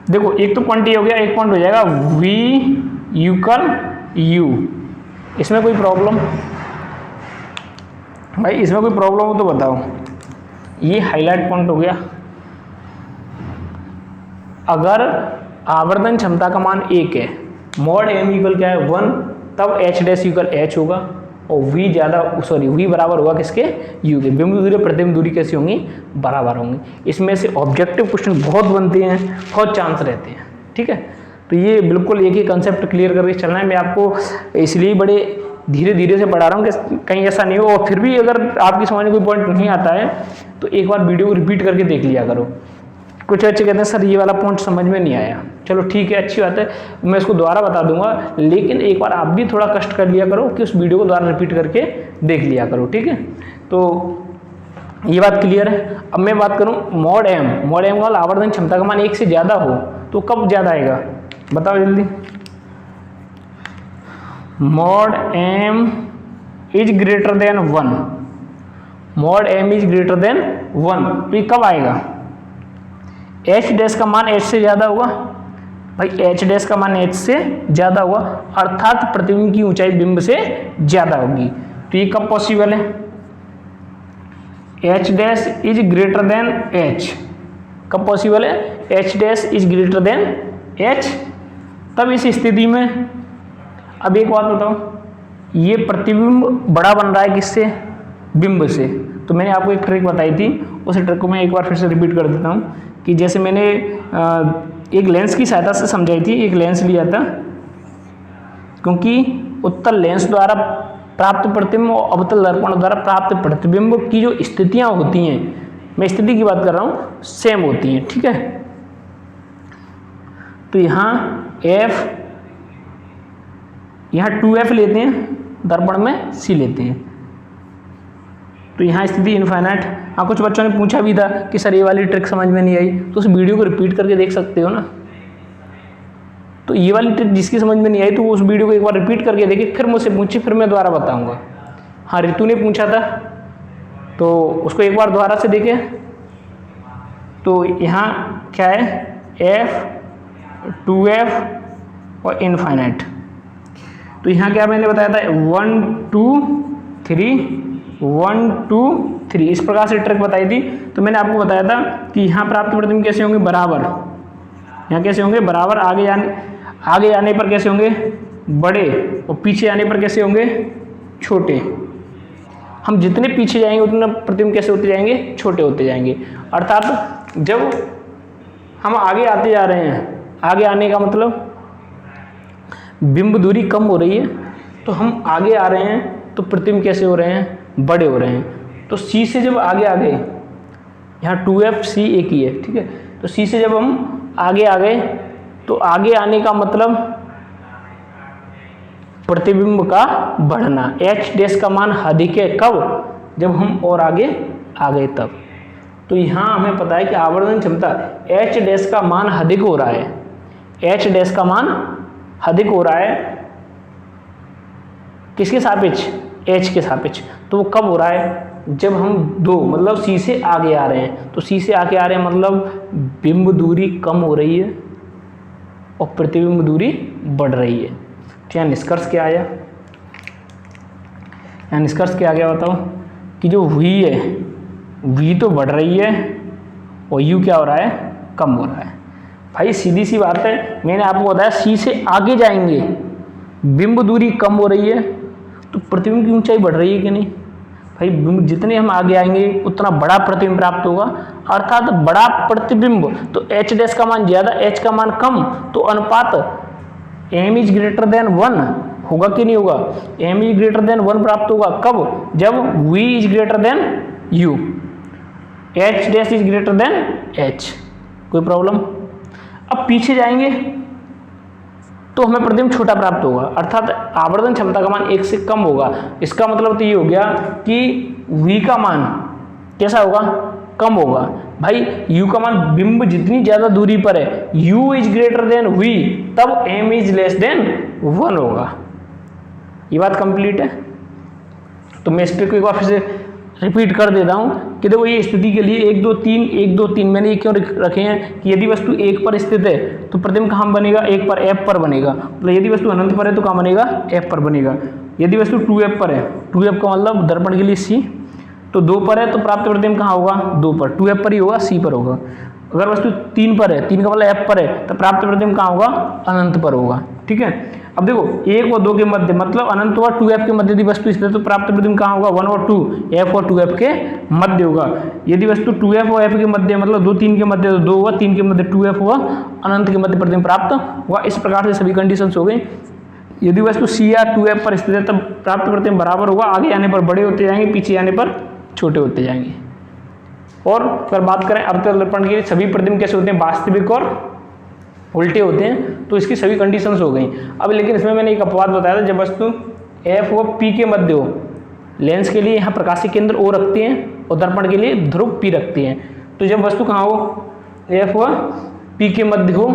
देखो एक तो क्वांटिटी हो गया, एक पॉइंट हो जाएगा v इक्वल u। इसमें कोई प्रॉब्लम भाई, इसमें कोई प्रॉब्लम हो तो बताओ। ये हाईलाइट पॉइंट हो गया। अगर आवर्धन क्षमता का मान 1 है, मॉड m इक्वल क्या है 1, तब h डैश इक्वल h होगा और v v बराबर होगा किसके, u के। बिंब दूरी प्रतिबिंब दूरी कैसी होंगी, बराबर होंगी। इसमें से ऑब्जेक्टिव क्वेश्चन बहुत बनते हैं, बहुत चांस रहते हैं। ठीक है, तो ये बिल्कुल एक ही कंसेप्ट क्लियर करके चलना है। मैं आपको इसलिए बड़े धीरे धीरे से पढ़ा रहा हूँ कि कहीं ऐसा नहीं हो। और फिर भी अगर आपकी समझ में कोई पॉइंट नहीं आता है तो एक बार वीडियो को रिपीट करके देख लिया करो। कुछ बच्चे कहते हैं सर ये वाला पॉइंट समझ में नहीं आया, चलो ठीक है, अच्छी बात है, मैं इसको दोबारा बता दूंगा, लेकिन एक बार आप भी थोड़ा कष्ट कर लिया करो कि उस वीडियो को दोबारा रिपीट करके देख लिया करो, ठीक है। तो ये बात क्लियर है। अब मैं बात करूं मॉड एम का आवर्धन क्षमता का मान 1 से ज़्यादा हो तो कब ज़्यादा आएगा, बताओ जल्दी। Mod M is greater than 1, mod M is greater than 1 तो ये कब आएगा? एच डैश का मान एच से ज़्यादा होगा भाई, एच डैश का मान एच से ज़्यादा होगा, अर्थात प्रतिबिंब की ऊंचाई बिंब से ज़्यादा होगी। तो ये कब पॉसिबल है? H dash is greater then H, कब पॉसिबल है? H dash is greater then H, तब इस स्थिति में अब एक बात बताओ, ये प्रतिबिंब बड़ा बन रहा है किससे? बिंब से। तो मैंने आपको एक ट्रिक बताई थी, उस ट्रिक को मैं एक बार फिर से रिपीट कर देता हूँ कि जैसे मैंने एक लेंस की सहायता से समझाई थी, एक लेंस लिया था, क्योंकि उत्तल लेंस द्वारा प्राप्त प्रतिबिंब और अवतल दर्पण द्वारा प्राप्त प्रतिबिंब की जो स्थितियाँ होती हैं, मैं स्थिति की बात कर रहा हूँ, सेम होती हैं, ठीक है। तो यहाँ यहाँ 2f लेते हैं, दर्पण में c लेते हैं, तो यहाँ स्थिति इनफाइनाइट। हाँ, कुछ बच्चों ने पूछा भी था कि सर ये वाली ट्रिक समझ में नहीं आई, तो उस वीडियो को रिपीट करके देख सकते हो ना। तो ये वाली ट्रिक जिसकी समझ में नहीं आई तो वो उस वीडियो को एक बार रिपीट करके देखे, फिर मुझसे पूछे, फिर मैं दोबारा बताऊंगा। हाँ, रितु ने पूछा था तो उसको एक बार दोबारा से देखे। तो यहाँ क्या है, f 2f और इनफाइनाइट। तो यहाँ क्या मैंने बताया था, 1 2 3 1 2 3, इस प्रकार से ट्रिक बताई थी। तो मैंने आपको बताया था कि यहाँ प्राप्त प्रतिबिंब कैसे होंगे, बराबर, यहाँ कैसे होंगे, बराबर, आगे आने पर कैसे होंगे, बड़े, और पीछे आने पर कैसे होंगे, छोटे। हम जितने पीछे जाएंगे उतना प्रतिबिंब कैसे होते जाएंगे, छोटे होते जाएंगे। अर्थात जब हम आगे आते जा रहे हैं, आगे आने का मतलब बिंब दूरी कम हो रही है, तो हम आगे आ रहे हैं तो प्रतिबिंब कैसे हो रहे हैं, बड़े हो रहे हैं। तो C से जब आगे आ गए, यहाँ 2f C एक ही है, ठीक है। तो C से जब हम आगे आ गए तो आगे आने का मतलब प्रतिबिंब का बढ़ना, h डैश का मान अधिक है कब, जब हम और आगे आ गए तब। तो यहाँ हमें पता है कि आवर्धन क्षमता h डैश का मान अधिक हो रहा है, h डैश का मान अधिक हो रहा है किसके सापेक्ष, h के सापेक्ष। तो वो कब हो रहा है, जब हम दो मतलब C से आगे आ रहे हैं। तो C से आगे आ रहे हैं मतलब बिंब दूरी कम हो रही है और प्रतिबिंब दूरी बढ़ रही है। तो यहाँ निष्कर्ष क्या आया, यहाँ निष्कर्ष क्या आ गया बताओ, कि जो V है, V तो बढ़ रही है और U क्या हो रहा है, कम हो रहा है। भाई सीधी सी बात है, मैंने आपको बताया C से आगे जाएंगे, बिंब दूरी कम हो रही है तो प्रतिबिंब की ऊंचाई बढ़ रही है कि नहीं। भाई बिंब जितने हम आगे आएंगे उतना बड़ा प्रतिबिंब प्राप्त होगा, अर्थात बड़ा प्रतिबिंब। तो h डैश का मान ज़्यादा, h का मान कम, तो अनुपात m इज ग्रेटर देन 1 होगा कि नहीं होगा, m इज ग्रेटर देन 1 प्राप्त होगा कब, जब v is greater then u, h dash is greater then h। कोई प्रॉब्लम। अब पीछे जाएंगे तो हमें प्रतिबिंब छोटा प्राप्त होगा, अर्थात आवर्धन क्षमता का मान 1 से कम होगा। इसका मतलब तो ये हो गया कि v का मान कैसा होगा, कम होगा। भाई u का मान बिंब जितनी ज्यादा दूरी पर है, u is greater then v, तब m इज लेस देन 1 होगा। ये बात कंप्लीट है। तो मैं इस ट्रिक को एक बार फिर से रिपीट कर देता हूँ कि देखो ये स्थिति के लिए 1 2 3 1 2 3 मैंने ये क्यों रखे हैं कि यदि वस्तु 1 पर स्थित है तो प्रतिबिंब कहाँ बनेगा, 1 पर f पर बनेगा। मतलब यदि वस्तु अनंत पर है तो कहाँ बनेगा, f पर बनेगा। यदि वस्तु 2f पर है, 2f का मतलब दर्पण के लिए c, तो 2 पर है तो प्राप्त प्रतिबिंब कहाँ होगा, 2 पर, 2f पर ही होगा, c पर होगा। अगर वस्तु 3 पर है, 3 का मतलब f पर है, तो प्राप्त प्रतिबिंब कहाँ होगा, अनंत पर होगा। ठीक है। अब देखो 1 और 2 के मध्य मतलब अनंत और 2f के मध्य यदि वस्तु स्थित है तो प्राप्त प्रतिबिंब कहाँ होगा, 1 और 2, f और 2f के मध्य होगा। यदि वस्तु 2f और f के मध्य मतलब 2 3 के मध्य तो 2 होगा, 3 के मध्य 2f होगा, अनंत के मध्य प्रतिबिंब प्राप्त हुआ। इस प्रकार से सभी कंडीशंस हो गई। यदि वस्तु सी या 2F पर स्थित है तब प्राप्त प्रतिबिंब बराबर होगा, आगे आने पर बड़े होते जाएंगे, पीछे आने पर छोटे होते जाएंगे। और अगर बात करें अवतल दर्पण की, सभी प्रतिबिंब कैसे होते हैं, वास्तविक और उल्टे होते हैं। तो इसकी सभी कंडीशंस हो गई। अब लेकिन इसमें मैंने एक अपवाद बताया था, जब वस्तु F व P के मध्य हो, लेंस के लिए यहाँ प्रकाशीय केंद्र O रखते हैं और दर्पण के लिए ध्रुव P रखते हैं। तो जब वस्तु कहाँ हो, F व P के मध्य हो,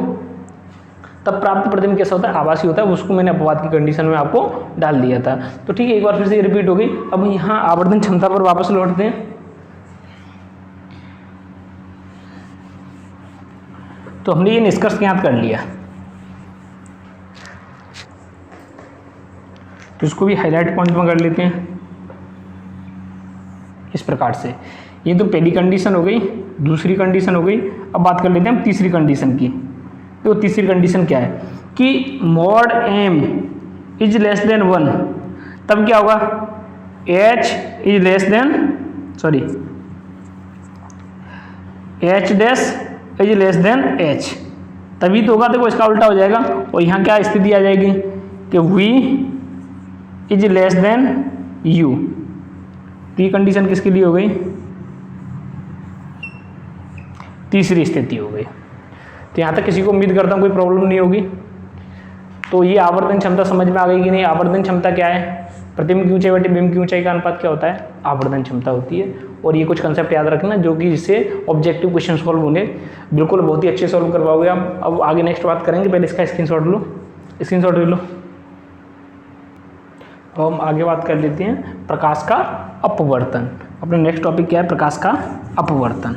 तब प्राप्त प्रतिबिंब कैसा होता है, आभासी होता है। उसको मैंने अपवाद की कंडीशन में आपको डाल दिया था। तो ठीक है, एक बार फिर से रिपीट हो गई। अब यहाँ आवर्धन क्षमता पर वापस लौटते हैं। तो हमने ये निष्कर्ष ज्ञात कर लिया, तो इसको भी हाईलाइट पॉइंट में कर लेते हैं इस प्रकार से। ये तो पहली कंडीशन हो गई, दूसरी कंडीशन हो गई। अब बात कर लेते हैं हम तीसरी कंडीशन की। तो तीसरी कंडीशन क्या है कि mod m is less than 1, तब क्या होगा, h is less than h dash is less than h, तभी तो होगा। देखो इसका उल्टा हो जाएगा और यहाँ क्या स्थिति आ जाएगी कि v is less than u। तो ये कंडीशन किसके लिए हो गई, तीसरी स्थिति हो गई। तो यहाँ तक किसी को उम्मीद करता हूँ कोई प्रॉब्लम नहीं होगी। तो ये आवर्धन क्षमता समझ में आ गई कि नहीं। आवर्धन क्षमता क्या है, प्रतिबिंब की ऊंचाई बटे बिंब की ऊंचाई का अनुपात क्या होता है, आवर्धन क्षमता होती है। और ये कुछ कंसेप्ट याद रखना जो कि जिससे ऑब्जेक्टिव क्वेश्चन सॉल्व होंगे, बिल्कुल बहुत ही अच्छे सॉल्व करवाओगे आप। अब आगे नेक्स्ट बात करेंगे, पहले इसका स्क्रीनशॉट लो, स्क्रीनशॉट ले लो। तो हम आगे बात कर लेते हैं प्रकाश का अपवर्तन। अपना नेक्स्ट टॉपिक क्या है, प्रकाश का अपवर्तन।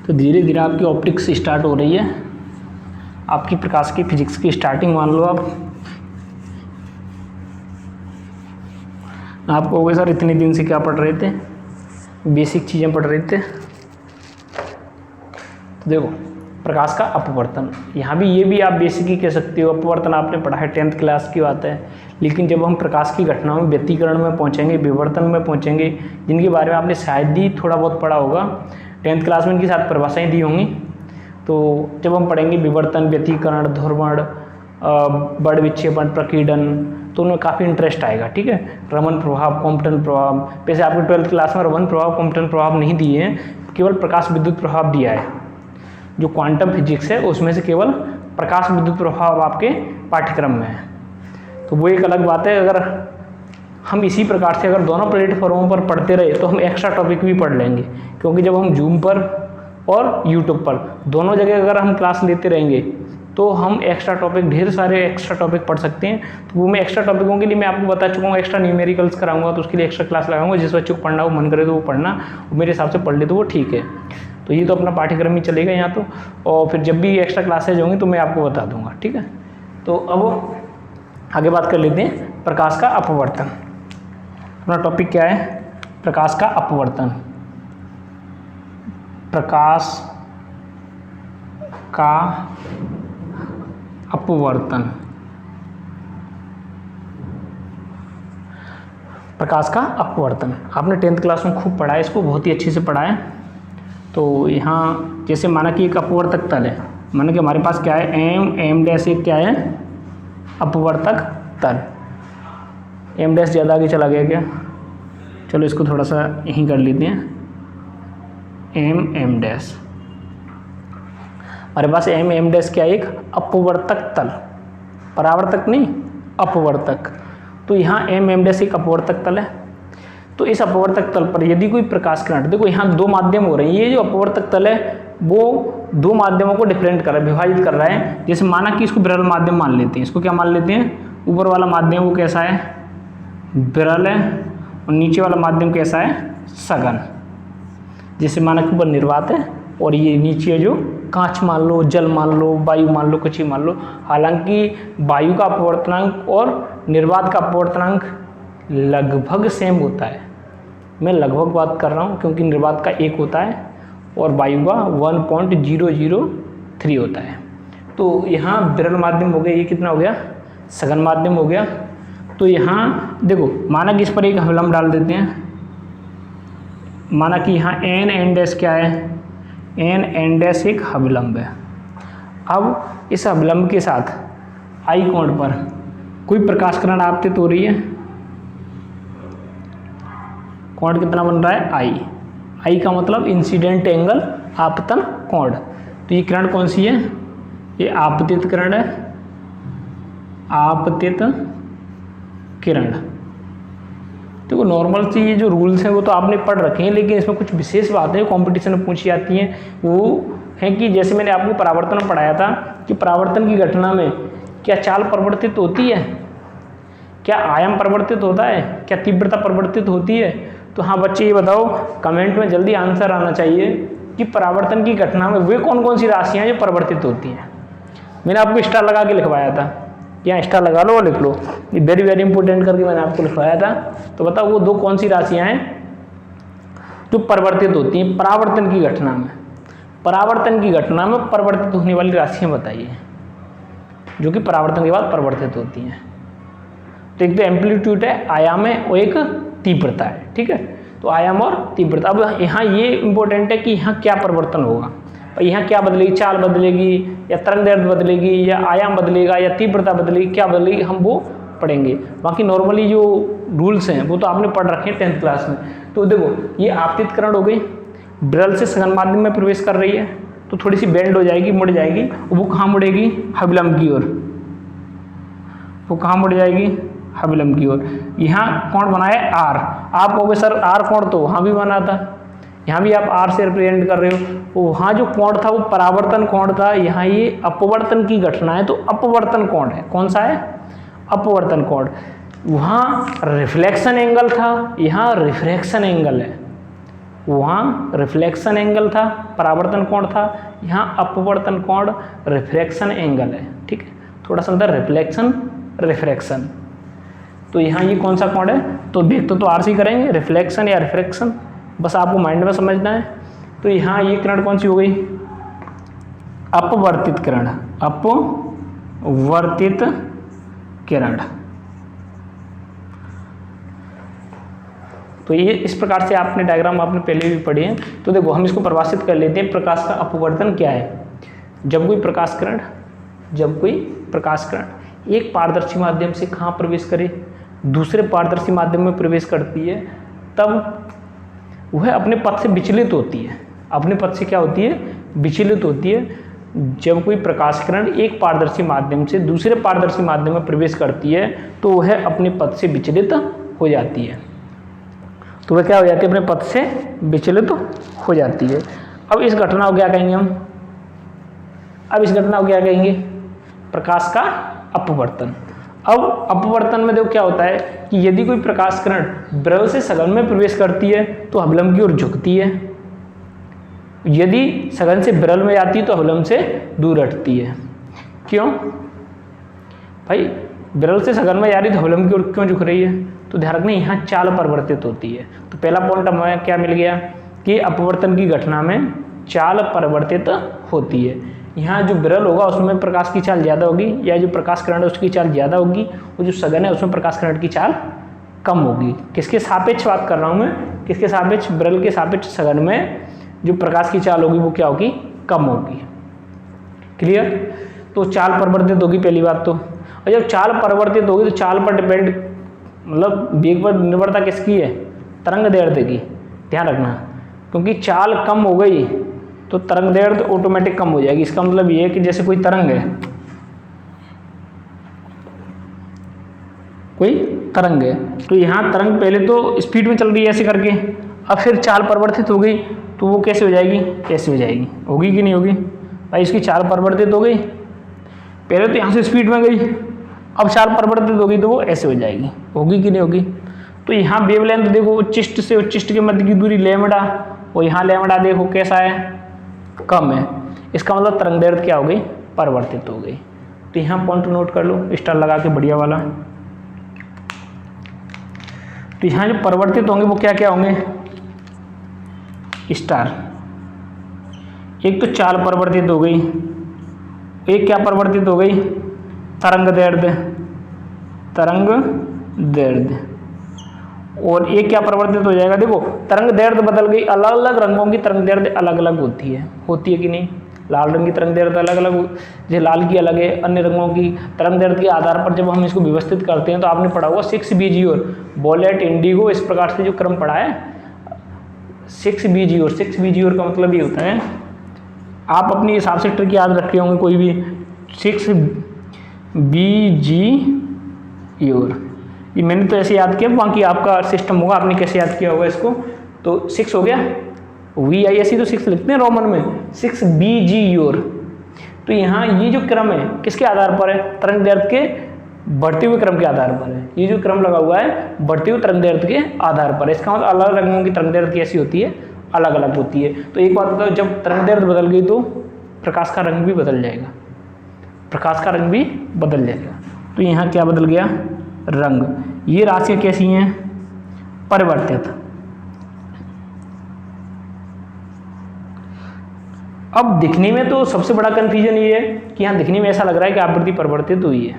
तो धीरे धीरे आपकी ऑप्टिक्स स्टार्ट हो रही है, आपकी प्रकाश की फिजिक्स की स्टार्टिंग मान लो आप कहोगे सर इतने दिन से क्या पढ़ रहे थे, बेसिक चीज़ें पढ़ रहे थे। तो देखो प्रकाश का अपवर्तन, यहाँ भी ये भी आप बेसिक ही कह सकते हो। अपवर्तन आपने पढ़ा है, 10th क्लास की बात है। लेकिन जब हम प्रकाश की घटनाओं में व्यतिकरण में पहुँचेंगे, विवर्तन में पहुँचेंगे, जिनके बारे में आपने शायद ही थोड़ा बहुत पढ़ा होगा, 10th क्लास में इनकी साथ परिभाषाएँ दी होंगी। तो जब हम पढ़ेंगे विवर्तन, व्यतिकरण, ध्रुवण, बड़ विक्षेपण, प्रकीर्णन, तो उनमें काफ़ी इंटरेस्ट आएगा। ठीक है, रमन प्रभाव, कॉम्पटन प्रभाव, वैसे आपके 12th क्लास में रमन प्रभाव, कॉम्पटन प्रभाव नहीं दिए हैं, केवल प्रकाश विद्युत प्रभाव दिया है। जो क्वांटम फिजिक्स है उसमें से केवल प्रकाश विद्युत प्रभाव आपके पाठ्यक्रम में है। तो वो एक अलग बात है। अगर हम इसी प्रकार से अगर दोनों प्लेटफॉर्मों पर पढ़ते रहे तो हम एक्स्ट्रा टॉपिक भी पढ़ लेंगे, क्योंकि जब हम जूम पर और यूट्यूब पर दोनों जगह अगर हम क्लास लेते रहेंगे तो हम एक्स्ट्रा टॉपिक, ढेर सारे एक्स्ट्रा टॉपिक पढ़ सकते हैं। तो वो मैं एक्स्ट्रा टॉपिकों के लिए मैं आपको बता चुका हूँ, एक्स्ट्रा न्यूमेरिकल्स कराऊंगा, तो उसके लिए एक्स्ट्रा क्लास लगाऊंगा। जिस बच्चे को पढ़ना हो, मन करे तो वो पढ़ना, मेरे हिसाब से पढ़ ले तो वो ठीक है। तो ये तो अपना पाठ्यक्रम ही चलेगा यहाँ तो, और फिर जब भी एक्स्ट्रा क्लासेज होंगी तो मैं आपको बता दूंगा। ठीक है, तो अब आगे बात कर लेते हैं प्रकाश का अपवर्तन। अपना टॉपिक क्या है, प्रकाश का अपवर्तन। प्रकाश का अपवर्तन, प्रकाश का अपवर्तन आपने 10th क्लास में खूब पढ़ा है, इसको बहुत ही अच्छे से पढ़ा है। तो यहाँ जैसे माना कि एक अपवर्तक तल है, माना कि हमारे पास क्या है, एम डैश एक क्या है, अपवर्तक तल। एम डैश ज़्यादा आगे चला गया क्या, चलो इसको थोड़ा सा यहीं कर लेते हैं, एम डैश। हमारे पास एम डैश क्या है, एक अपवर्तक तल, परावर्तक नहीं, अपवर्तक। तो यहाँ एम डैश एक अपवर्तक तल है। तो इस अपवर्तक तल पर यदि कोई प्रकाश किरण, देखो यहाँ दो माध्यम हो रहे हैं, ये जो अपवर्तक तल है वो दो माध्यमों को डिफरेंट कर रहा है, विभाजित कर रहा है। जैसे माना कि इसको विरल माध्यम मान लेते हैं, इसको क्या मान लेते हैं, ऊपर वाला माध्यम वो कैसा है, विरल है, और नीचे वाला माध्यम कैसा है, सघन। जैसे माना कि ऊपर निर्वात है और ये नीचे जो कांच मान लो, जल मान लो, वायु मान लो, कुछ ही मान लो। हालांकि वायु का अपवर्तनांक और निर्वात का अपवर्तनांक लगभग सेम होता है। मैं लगभग बात कर रहा हूँ क्योंकि निर्वात का 1 होता है और वायु का 1.003 होता है। तो यहाँ विरल माध्यम हो गया, ये कितना हो गया, सघन माध्यम हो गया। तो यहाँ देखो माना कि इस पर एक हलम डाल देते हैं, माना कि यहाँ एन एन डैश क्या है, एन एन डैश एक अभिलंब है। अब इस अभिलंब के साथ आई कोण पर कोई प्रकाश किरण आपतित हो रही है, कोण कितना बन रहा है आई, आई का मतलब इंसिडेंट एंगल आपतन कोण। तो ये किरण कौन सी है, ये आपतित किरण है, आपतित किरण। देखो नॉर्मल सी ये जो रूल्स हैं वो तो आपने पढ़ रखे हैं, लेकिन इसमें कुछ विशेष बातें कॉम्पिटिशन में पूछी जाती हैं। वो है कि जैसे मैंने आपको परावर्तन में पढ़ाया था कि परावर्तन की घटना में क्या चाल परिवर्तित होती है, क्या आयाम परिवर्तित होता है, क्या तीव्रता परिवर्तित होती है। तो हाँ बच्चे ये बताओ, कमेंट में जल्दी आंसर आना चाहिए कि परावर्तन की घटना में वे कौन कौन सी राशियाँ जो परिवर्तित होती हैं। मैंने आपको स्टार लगा के लिखवाया था, यहाँ स्टार लगा लो और लिख लो, ये वेरी वेरी इंपॉर्टेंट करके मैंने आपको लिखवाया था। तो बताओ वो दो कौन सी राशियाँ हैं जो परिवर्तित होती हैं परावर्तन की घटना में। परावर्तन की घटना में परिवर्तित होने वाली राशियाँ बताइए जो कि परावर्तन के बाद परिवर्तित होती हैं। तो एक तो एम्पलीट्यूड है, आयाम है, और एक तीव्रता है। ठीक है, तो आयाम और तीव्रता। अब यहाँ ये इंपॉर्टेंट है कि यहाँ क्या परिवर्तन होगा, और यहाँ क्या बदलेगी, चाल बदलेगी या तरंग दैर्ध्य बदलेगी या आयाम बदलेगा या तीव्रता बदलेगी, क्या बदलेगी, हम वो पढ़ेंगे। बाकी नॉर्मली जो रूल्स हैं वो तो आपने पढ़ रखे हैं 10th क्लास में। तो देखो ये आपतित किरण हो गई, विरल से सघन माध्यम में प्रवेश कर रही है, तो थोड़ी सी बेंड हो जाएगी, मुड़ जाएगी। वो कहाँ मुड़ेगी, अभिलंब की ओर। वो कहाँ मुड़ जाएगी, अभिलंब की ओर। यहाँ कोण बना है आर, आप कहोगे सर आर कोण तो वहाँ भी बना था, यहाँ भी आप आर से रिप्रेजेंट कर रहे हो। वहाँ जो कोण था वो परावर्तन कोण था, यहाँ ये अपवर्तन की घटना है तो अपवर्तन कोण है। कौन सा है, अपवर्तन कोण। वहाँ रिफ्लेक्शन एंगल था, यहाँ रिफ्रैक्शन एंगल है। वहाँ रिफ्लेक्शन एंगल था, परावर्तन कोण था, यहाँ अपवर्तन कोण रिफ्रैक्शन एंगल है। ठीक है, थोड़ा सा अंदर रिफ्लेक्शन रिफ्रैक्शन। तो यहाँ ये कौन सा कोण है, तो देखते तो आर सी करेंगे, रिफ्लेक्शन या रिफ्रैक्शन, बस आपको माइंड में समझना है। तो यहाँ ये किरण कौन सी हो गई, अपवर्तित किरण, अपवर्तित किरण। तो ये इस प्रकार से आपने डायग्राम आपने पहले भी पढ़े हैं। तो देखो हम इसको परिभाषित कर लेते हैं, प्रकाश का अपवर्तन क्या है। जब कोई प्रकाश किरण एक पारदर्शी माध्यम से कहाँ प्रवेश करे, दूसरे पारदर्शी माध्यम में प्रवेश करती है, तब वह अपने पथ से विचलित होती है। अपने पथ से क्या होती है, विचलित होती है। जब कोई प्रकाश किरण एक पारदर्शी माध्यम से दूसरे पारदर्शी माध्यम में प्रवेश करती है तो वह अपने पथ से विचलित हो जाती है। तो वह क्या हो जाती है, अपने पथ से विचलित हो जाती है। अब इस घटना को क्या कहेंगे हम, प्रकाश का अपवर्तन। अब अपवर्तन में देखो क्या होता है कि यदि कोई प्रकाश किरण विरल से सघन में प्रवेश करती है तो अभिलंब की ओर झुकती है, यदि सघन से विरल में जाती है तो अभिलंब से दूर हटती है। क्यों भाई, विरल से सघन में जा रही तो अभिलंब की ओर क्यों झुक रही है, तो ध्यान रखना यहाँ चाल परिवर्तित होती है। तो पहला पॉइंट हमें क्या मिल गया कि अपवर्तन की घटना में चाल परिवर्तित होती है। यहाँ जो विरल होगा उसमें प्रकाश की चाल ज़्यादा होगी, या जो प्रकाश किरण है उसकी चाल ज़्यादा होगी, और जो सघन है उसमें प्रकाश किरण की चाल कम होगी। किसके सापेक्ष बात कर रहा हूँ मैं, किसके सापेक्ष, विरल के सापेक्ष सघन में जो प्रकाश की चाल होगी वो क्या होगी, कम होगी। क्लियर, तो चाल परिवर्तित होगी पहली बात तो। और जब चाल परिवर्तित होगी तो चाल पर डिपेंड, मतलब वेग पर निर्भरता किसकी है, तरंग दैर्ध्य की। ध्यान रखना, क्योंकि चाल कम हो गई तो तरंग दैर्ध्य ऑटोमेटिक कम हो जाएगी। इसका मतलब ये है कि जैसे कोई तरंग है, तो यहाँ तरंग पहले तो स्पीड में चल रही है ऐसे करके, अब फिर चाल परिवर्तित हो गई तो वो कैसे हो जाएगी, होगी कि नहीं होगी भाई, इसकी चाल परिवर्तित हो गई। पहले तो यहाँ से स्पीड में गई, अब चाल परिवर्तित होगी तो वो ऐसे हो जाएगी, होगी कि नहीं होगी। तो यहाँ वेवलेंथ देखो, उच्चिष्ट से उच्चिष्ट के मध्य की दूरी लैम्डा, और यहाँ लैम्डा देखो कैसा है, कम है। इसका मतलब तरंग दैर्ध्य क्या हो गई, परिवर्तित हो गई। तो यहाँ पॉइंट नोट कर लो स्टार लगा के, बढ़िया वाला। तो यहाँ जो परिवर्तित होंगे वो क्या क्या होंगे, स्टार। एक तो चाल परिवर्तित हो गई, एक क्या परिवर्तित हो गई, तरंग दैर्ध्य, और एक क्या परिवर्तित हो जाएगा, देखो तरंग दैर्ध्य बदल गई, अलग अलग रंगों की तरंग दैर्ध्य अलग अलग होती है कि नहीं। लाल रंग की तरंग दैर्ध्य अलग अलग, जैसे लाल की अलग है, अन्य रंगों की तरंग दैर्ध्य के आधार पर जब हम इसको व्यवस्थित करते हैं तो आपने पढ़ा हुआ 6Bg और वोलेट, इंडिगो, इस प्रकार से जो क्रम पढ़ा है 6Bg और 6Bg और का मतलब ये होता है, आप अपने हिसाब से ट्रिक याद रखे होंगे कोई भी, 6Bg और ये मैंने तो ऐसे याद किया, बाकी आपका सिस्टम होगा आपने कैसे याद किया होगा इसको। तो 6 हो गया, VISE तो 6 लिखते हैं रोमन में, 6Bg और। तो यहाँ ये जो क्रम है किसके आधार पर है, तरंग दैर्ध्य के बढ़ते हुए क्रम के आधार पर है। ये जो क्रम लगा हुआ है बढ़ते हुए तरंग दैर्ध्य के आधार पर है। इसका मतलब अलग अलग रंगों की तरंग दैर्ध्य कैसी होती है, अलग अलग होती है। तो एक बात बताओ, जब तरंग दैर्ध्य बदल गई तो प्रकाश का रंग भी बदल जाएगा, प्रकाश का रंग भी बदल जाएगा। तो यहाँ क्या बदल गया, रंग। ये राशियाँ कैसी हैं, परिवर्तित। अब दिखने में तो सबसे बड़ा कंफ्यूजन ये है कि यहाँ दिखने में ऐसा लग रहा है कि आवृत्ति परिवर्तित हुई है,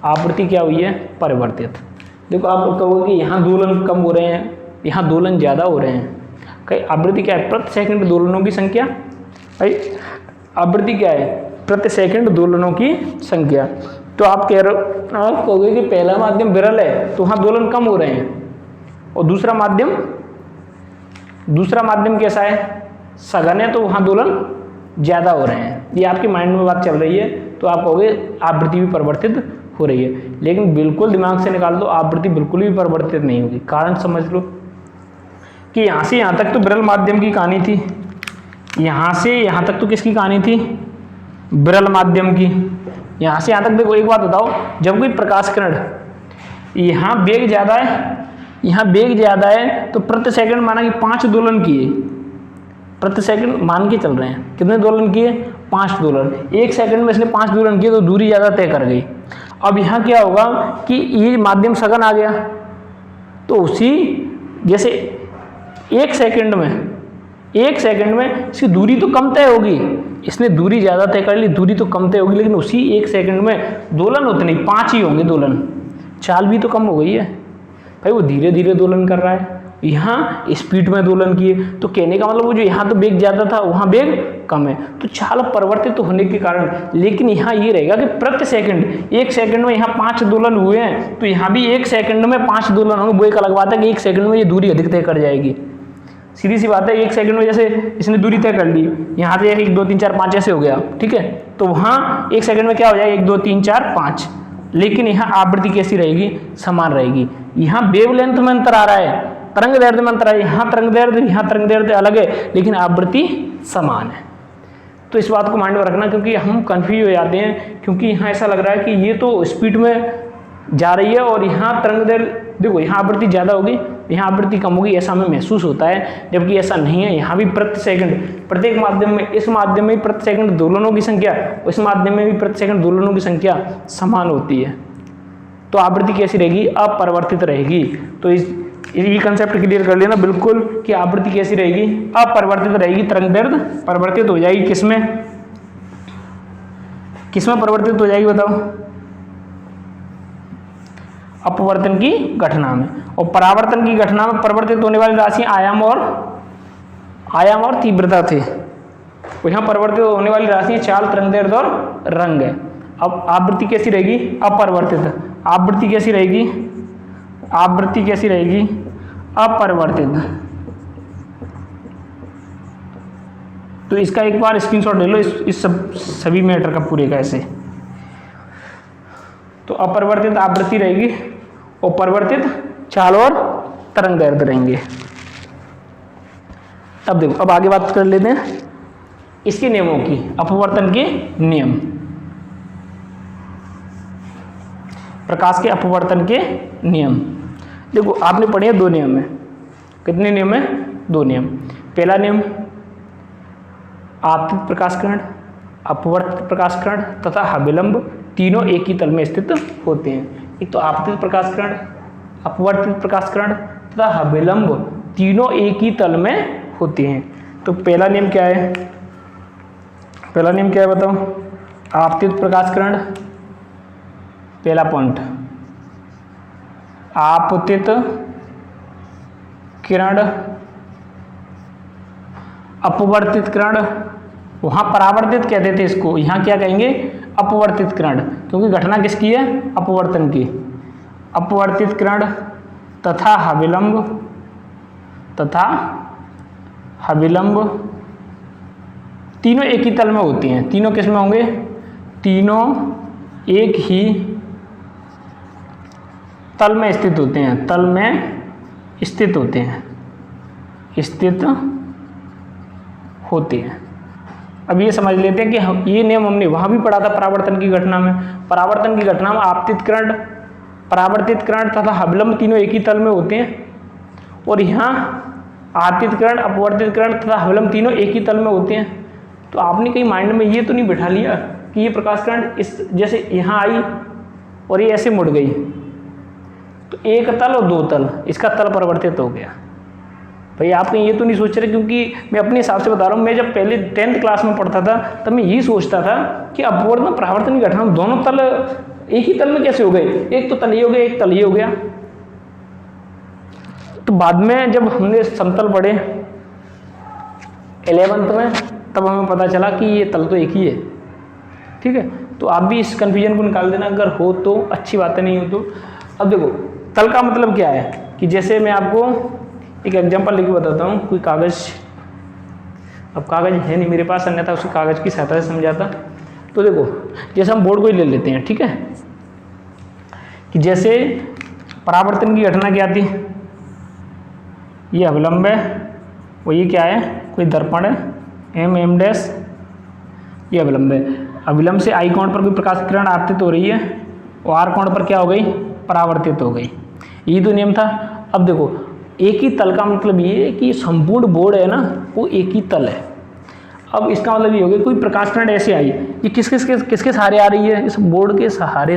आवृत्ति क्या हुई है, परिवर्तित। देखो आप कहोगे कि यहाँ दोलन कम हो रहे हैं, यहाँ दोलन ज़्यादा हो रहे हैं। कहीं आवृत्ति क्या है, प्रति सेकंड दोलनों की संख्या। भाई आवृत्ति क्या है, प्रति सेकंड दोलनों की संख्या। तो आप कह रहे हो, आप कहोगे कि पहला माध्यम विरल है तो वहाँ दोलन कम हो रहे हैं, और दूसरा माध्यम कैसा है, सघन है, तो वहाँ दोलन ज़्यादा हो रहे हैं। ये आपके माइंड में बात चल रही है, तो आप कहोगे आवृत्ति भी परिवर्तित हो रही है। लेकिन बिल्कुल दिमाग से निकाल दो, आवृत्ति बिल्कुल भी परिवर्तित नहीं होगी। कारण समझ लो कि यहाँ से यहाँ तक तो विरल माध्यम की कहानी थी, यहाँ से यहाँ तक तो किसकी कहानी थी, विरल माध्यम की। यहाँ से यहाँ तक देखो, एक बात बताओ, जब कोई प्रकाश किरण यहाँ वेग ज़्यादा है, यहाँ वेग ज़्यादा है, तो प्रति सेकंड माना कि 5 दोलन किए, प्रति सेकंड मान के चल रहे हैं, कितने दोलन किए, 5 दोलन। 1 सेकंड में इसने 5 दोलन किए तो दूरी ज़्यादा तय कर गई। अब यहाँ क्या होगा कि ये माध्यम सघन आ गया, तो उसी जैसे 1 सेकंड में इसकी दूरी तो कम तय होगी, इसने दूरी ज़्यादा तय कर ली, दूरी तो कम तय होगी, लेकिन उसी 1 सेकंड में दोलन उतने 5 ही होंगे दोलन, चाल भी तो कम हो गई है। भाई वो धीरे धीरे दोलन कर रहा है, यहाँ स्पीड में दोलन किए, तो कहने का मतलब वो जो यहाँ तो वेग ज़्यादा था वहाँ वेग कम है, तो चाल परिवर्तित तो होने के कारण। लेकिन यहाँ ये रहेगा कि प्रति सेकंड 1 सेकंड में यहाँ 5 दोलन हुए हैं, तो यहाँ भी 1 सेकंड में 5 दोलन होंगे। वो एक अलग बात है कि 1 सेकंड में ये दूरी अधिक तय कर जाएगी, सीधी सी बात है। 1 सेकंड में जैसे इसने दूरी तय कर ली, यहाँ से 1 2 3 4 5 ऐसे हो गया, ठीक है, तो वहाँ 1 सेकंड में क्या हो जाएगा, 1 2 3 4 5। लेकिन यहाँ आवृत्ति कैसी रहेगी, समान रहेगी। यहाँ वेवलेंथ में अंतर आ रहा है, तरंग दैर्ध्य में अंतर है, यहाँ तरंग दैर्ध्य अलग है, लेकिन आवृत्ति समान है। तो इस बात को माइंड में रखना, क्योंकि हम कंफ्यूज हो जाते हैं, क्योंकि यहाँ ऐसा लग रहा है कि ये तो स्पीड में जा रही है और यहाँ तरंग दैर्ध्य, देखो यहाँ आवृत्ति ज़्यादा होगी, यहाँ आवृत्ति कम होगी, ऐसा हमें महसूस होता है, जबकि ऐसा नहीं है। यहाँ भी प्रति सेकंड, प्रत्येक माध्यम में, इस माध्यम में भी प्रति सेकंड दोलनों की संख्या, इस माध्यम में भी प्रति सेकंड दोलनों की संख्या समान होती है। तो आवृत्ति कैसी रहेगी, अपरिवर्तित रहेगी। तो ये कंसेप्ट क्लियर कर लेना बिल्कुल कि आवृत्ति कैसी रहेगी, अपरिवर्तित रहेगी। तरंग दैर्ध्य परिवर्तित हो जाएगी, किसमें परिवर्तित हो जाएगी बताओ, अपवर्तन की घटना में। और परावर्तन की घटना में परिवर्तित होने वाली राशि आयाम और तीव्रता थे। तो यहाँ परिवर्तित होने वाली राशि चाल, तरंग दैर्ध्य और रंग है। अब आवृत्ति कैसी रहेगी, अपरिवर्तित। आवृत्ति कैसी रहेगी, अपरिवर्तित। तो इसका एक बार स्क्रीनशॉट ले लो, इस सभी मैटर का पूरे का ऐसे। तो अपरिवर्तित आवृत्ति रहेगी और परिवर्तित चाल और तरंग दैर्ध्य रहेंगे। अब देखो, अब आगे बात कर लेते हैं इसके नियमों की, अपवर्तन के नियम, प्रकाश के अपवर्तन के नियम। देखो आपने पढ़े हैं 2 नियम है। कितने नियम है, 2 नियम। पहला नियम, आपतित प्रकाशकण, अपवर्तित प्रकाशकण तथा अभिलंब तीनों एक ही तल में स्थित होते हैं। एक तो आपतित प्रकाशकण, अपवर्तित प्रकाशकण तथा अभिलंब तीनों एक ही तल में होते हैं। तो पहला नियम क्या है, बताओ, आपतित प्रकाशकण। पहला पॉइंट, आपतित किरण, अपवर्तित किरण, वहाँ परावर्तित कहते थे इसको, यहाँ क्या कहेंगे, अपवर्तित किरण, क्योंकि घटना किसकी है, अपवर्तन की। अपवर्तित किरण तथा हविलंब तीनों एक ही तल में होती हैं। तीनों किस में होंगे, तीनों एक ही तल में स्थित होते हैं, तल में स्थित होते हैं, स्थित होते हैं। अब ये समझ लेते हैं कि ये नियम हमने वहाँ भी पढ़ा था परावर्तन की घटना में। परावर्तन की घटना में आपतित किरण, परावर्तित किरण तथा हविलंब तीनों एक ही तल में होते हैं, और यहाँ आपतित किरण, अपवर्तित किरण तथा हविलंब तीनों एक ही तल में होते हैं। तो आपने कहीं माइंड में ये तो नहीं बिठा लिया कि ये प्रकाश किरण इस जैसे यहाँ आई और ये ऐसे मुड़ गई, तो एक तल और दो तल, इसका तल परिवर्तित हो गया। भाई आप कहीं ये तो नहीं सोच रहे, क्योंकि मैं अपने हिसाब से बता रहा हूँ, मैं जब पहले 10th क्लास में पढ़ता था तब मैं यही सोचता था कि अपवर्तन परावर्तन की घटना दोनों तल एक ही तल में कैसे हो गए, एक तो तल ये हो गया, एक तल ये हो गया। तो बाद में जब हमने समतल पढ़े 11th में, तब हमें पता चला कि ये तल तो एक ही है। ठीक है, तो आप भी इस कन्फ्यूजन को निकाल देना, अगर हो तो अच्छी बात है, नहीं हो तो। अब देखो तल का मतलब क्या है, कि जैसे मैं आपको एक एग्जांपल लेके बताता हूँ। कोई कागज़, अब कागज़ है नहीं मेरे पास, अन्यथा उसी कागज़ की सहायता से समझाता। तो देखो जैसे हम बोर्ड को ही ले लेते हैं, ठीक है, कि जैसे परावर्तन की घटना क्या थी, ये अविलंब है, वो ये क्या है, कोई दर्पण है, एम डैश, ये अविलंब है। अविलंब से आई कोण पर कोई प्रकाश किरण आपतित हो रही है, और आर कोण पर क्या हो गई, परावर्तित हो गई। ये तो नियम था। अब देखो एक ही तल का मतलब ये है कि संपूर्ण बोर्ड है ना, वो एक ही तल है। अब इसका मतलब ये हो गया, कोई प्रकाश किरण ऐसे आई, ये किसके सहारे आ रही है, इस बोर्ड के सहारे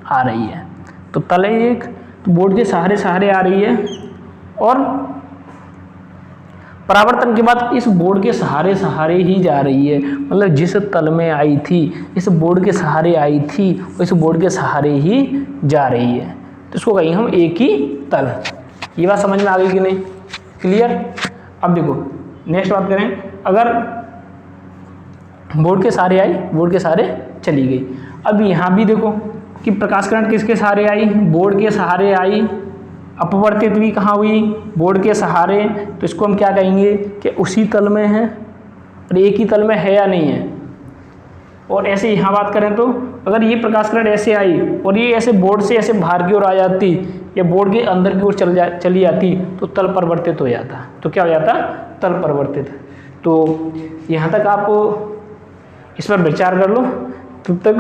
आ रही है। तो तल है एक, तो बोर्ड के सहारे आ रही है, और परावर्तन के बाद इस बोर्ड के सहारे ही जा रही है। मतलब जिस तल में आई थी, इस बोर्ड के सहारे आई थी, इस बोर्ड के सहारे ही जा रही है। तो इसको कहेंगे हम एक ही तल। ये बात समझ में आ गई कि नहीं, क्लियर। अब देखो नेक्स्ट बात करें, अगर बोर्ड के सहारे आई, बोर्ड के सहारे चली गई। अब यहाँ भी देखो कि प्रकाश किरण किसके सहारे आई, बोर्ड के सहारे आई, अपवर्तित भी कहाँ हुई, बोर्ड के सहारे। तो इसको हम क्या कहेंगे कि उसी तल में है, और एक ही तल में है या नहीं है। और ऐसे यहाँ बात करें तो अगर ये प्रकाश किरण ऐसे आई और ये ऐसे बोर्ड से ऐसे बाहर की ओर आ जाती या बोर्ड के अंदर की ओर चली जाती, तो तल परिवर्तित हो जाता। तो क्या हो जाता, तल परिवर्तित। तो यहाँ तक आप इस पर विचार कर लो, तब तक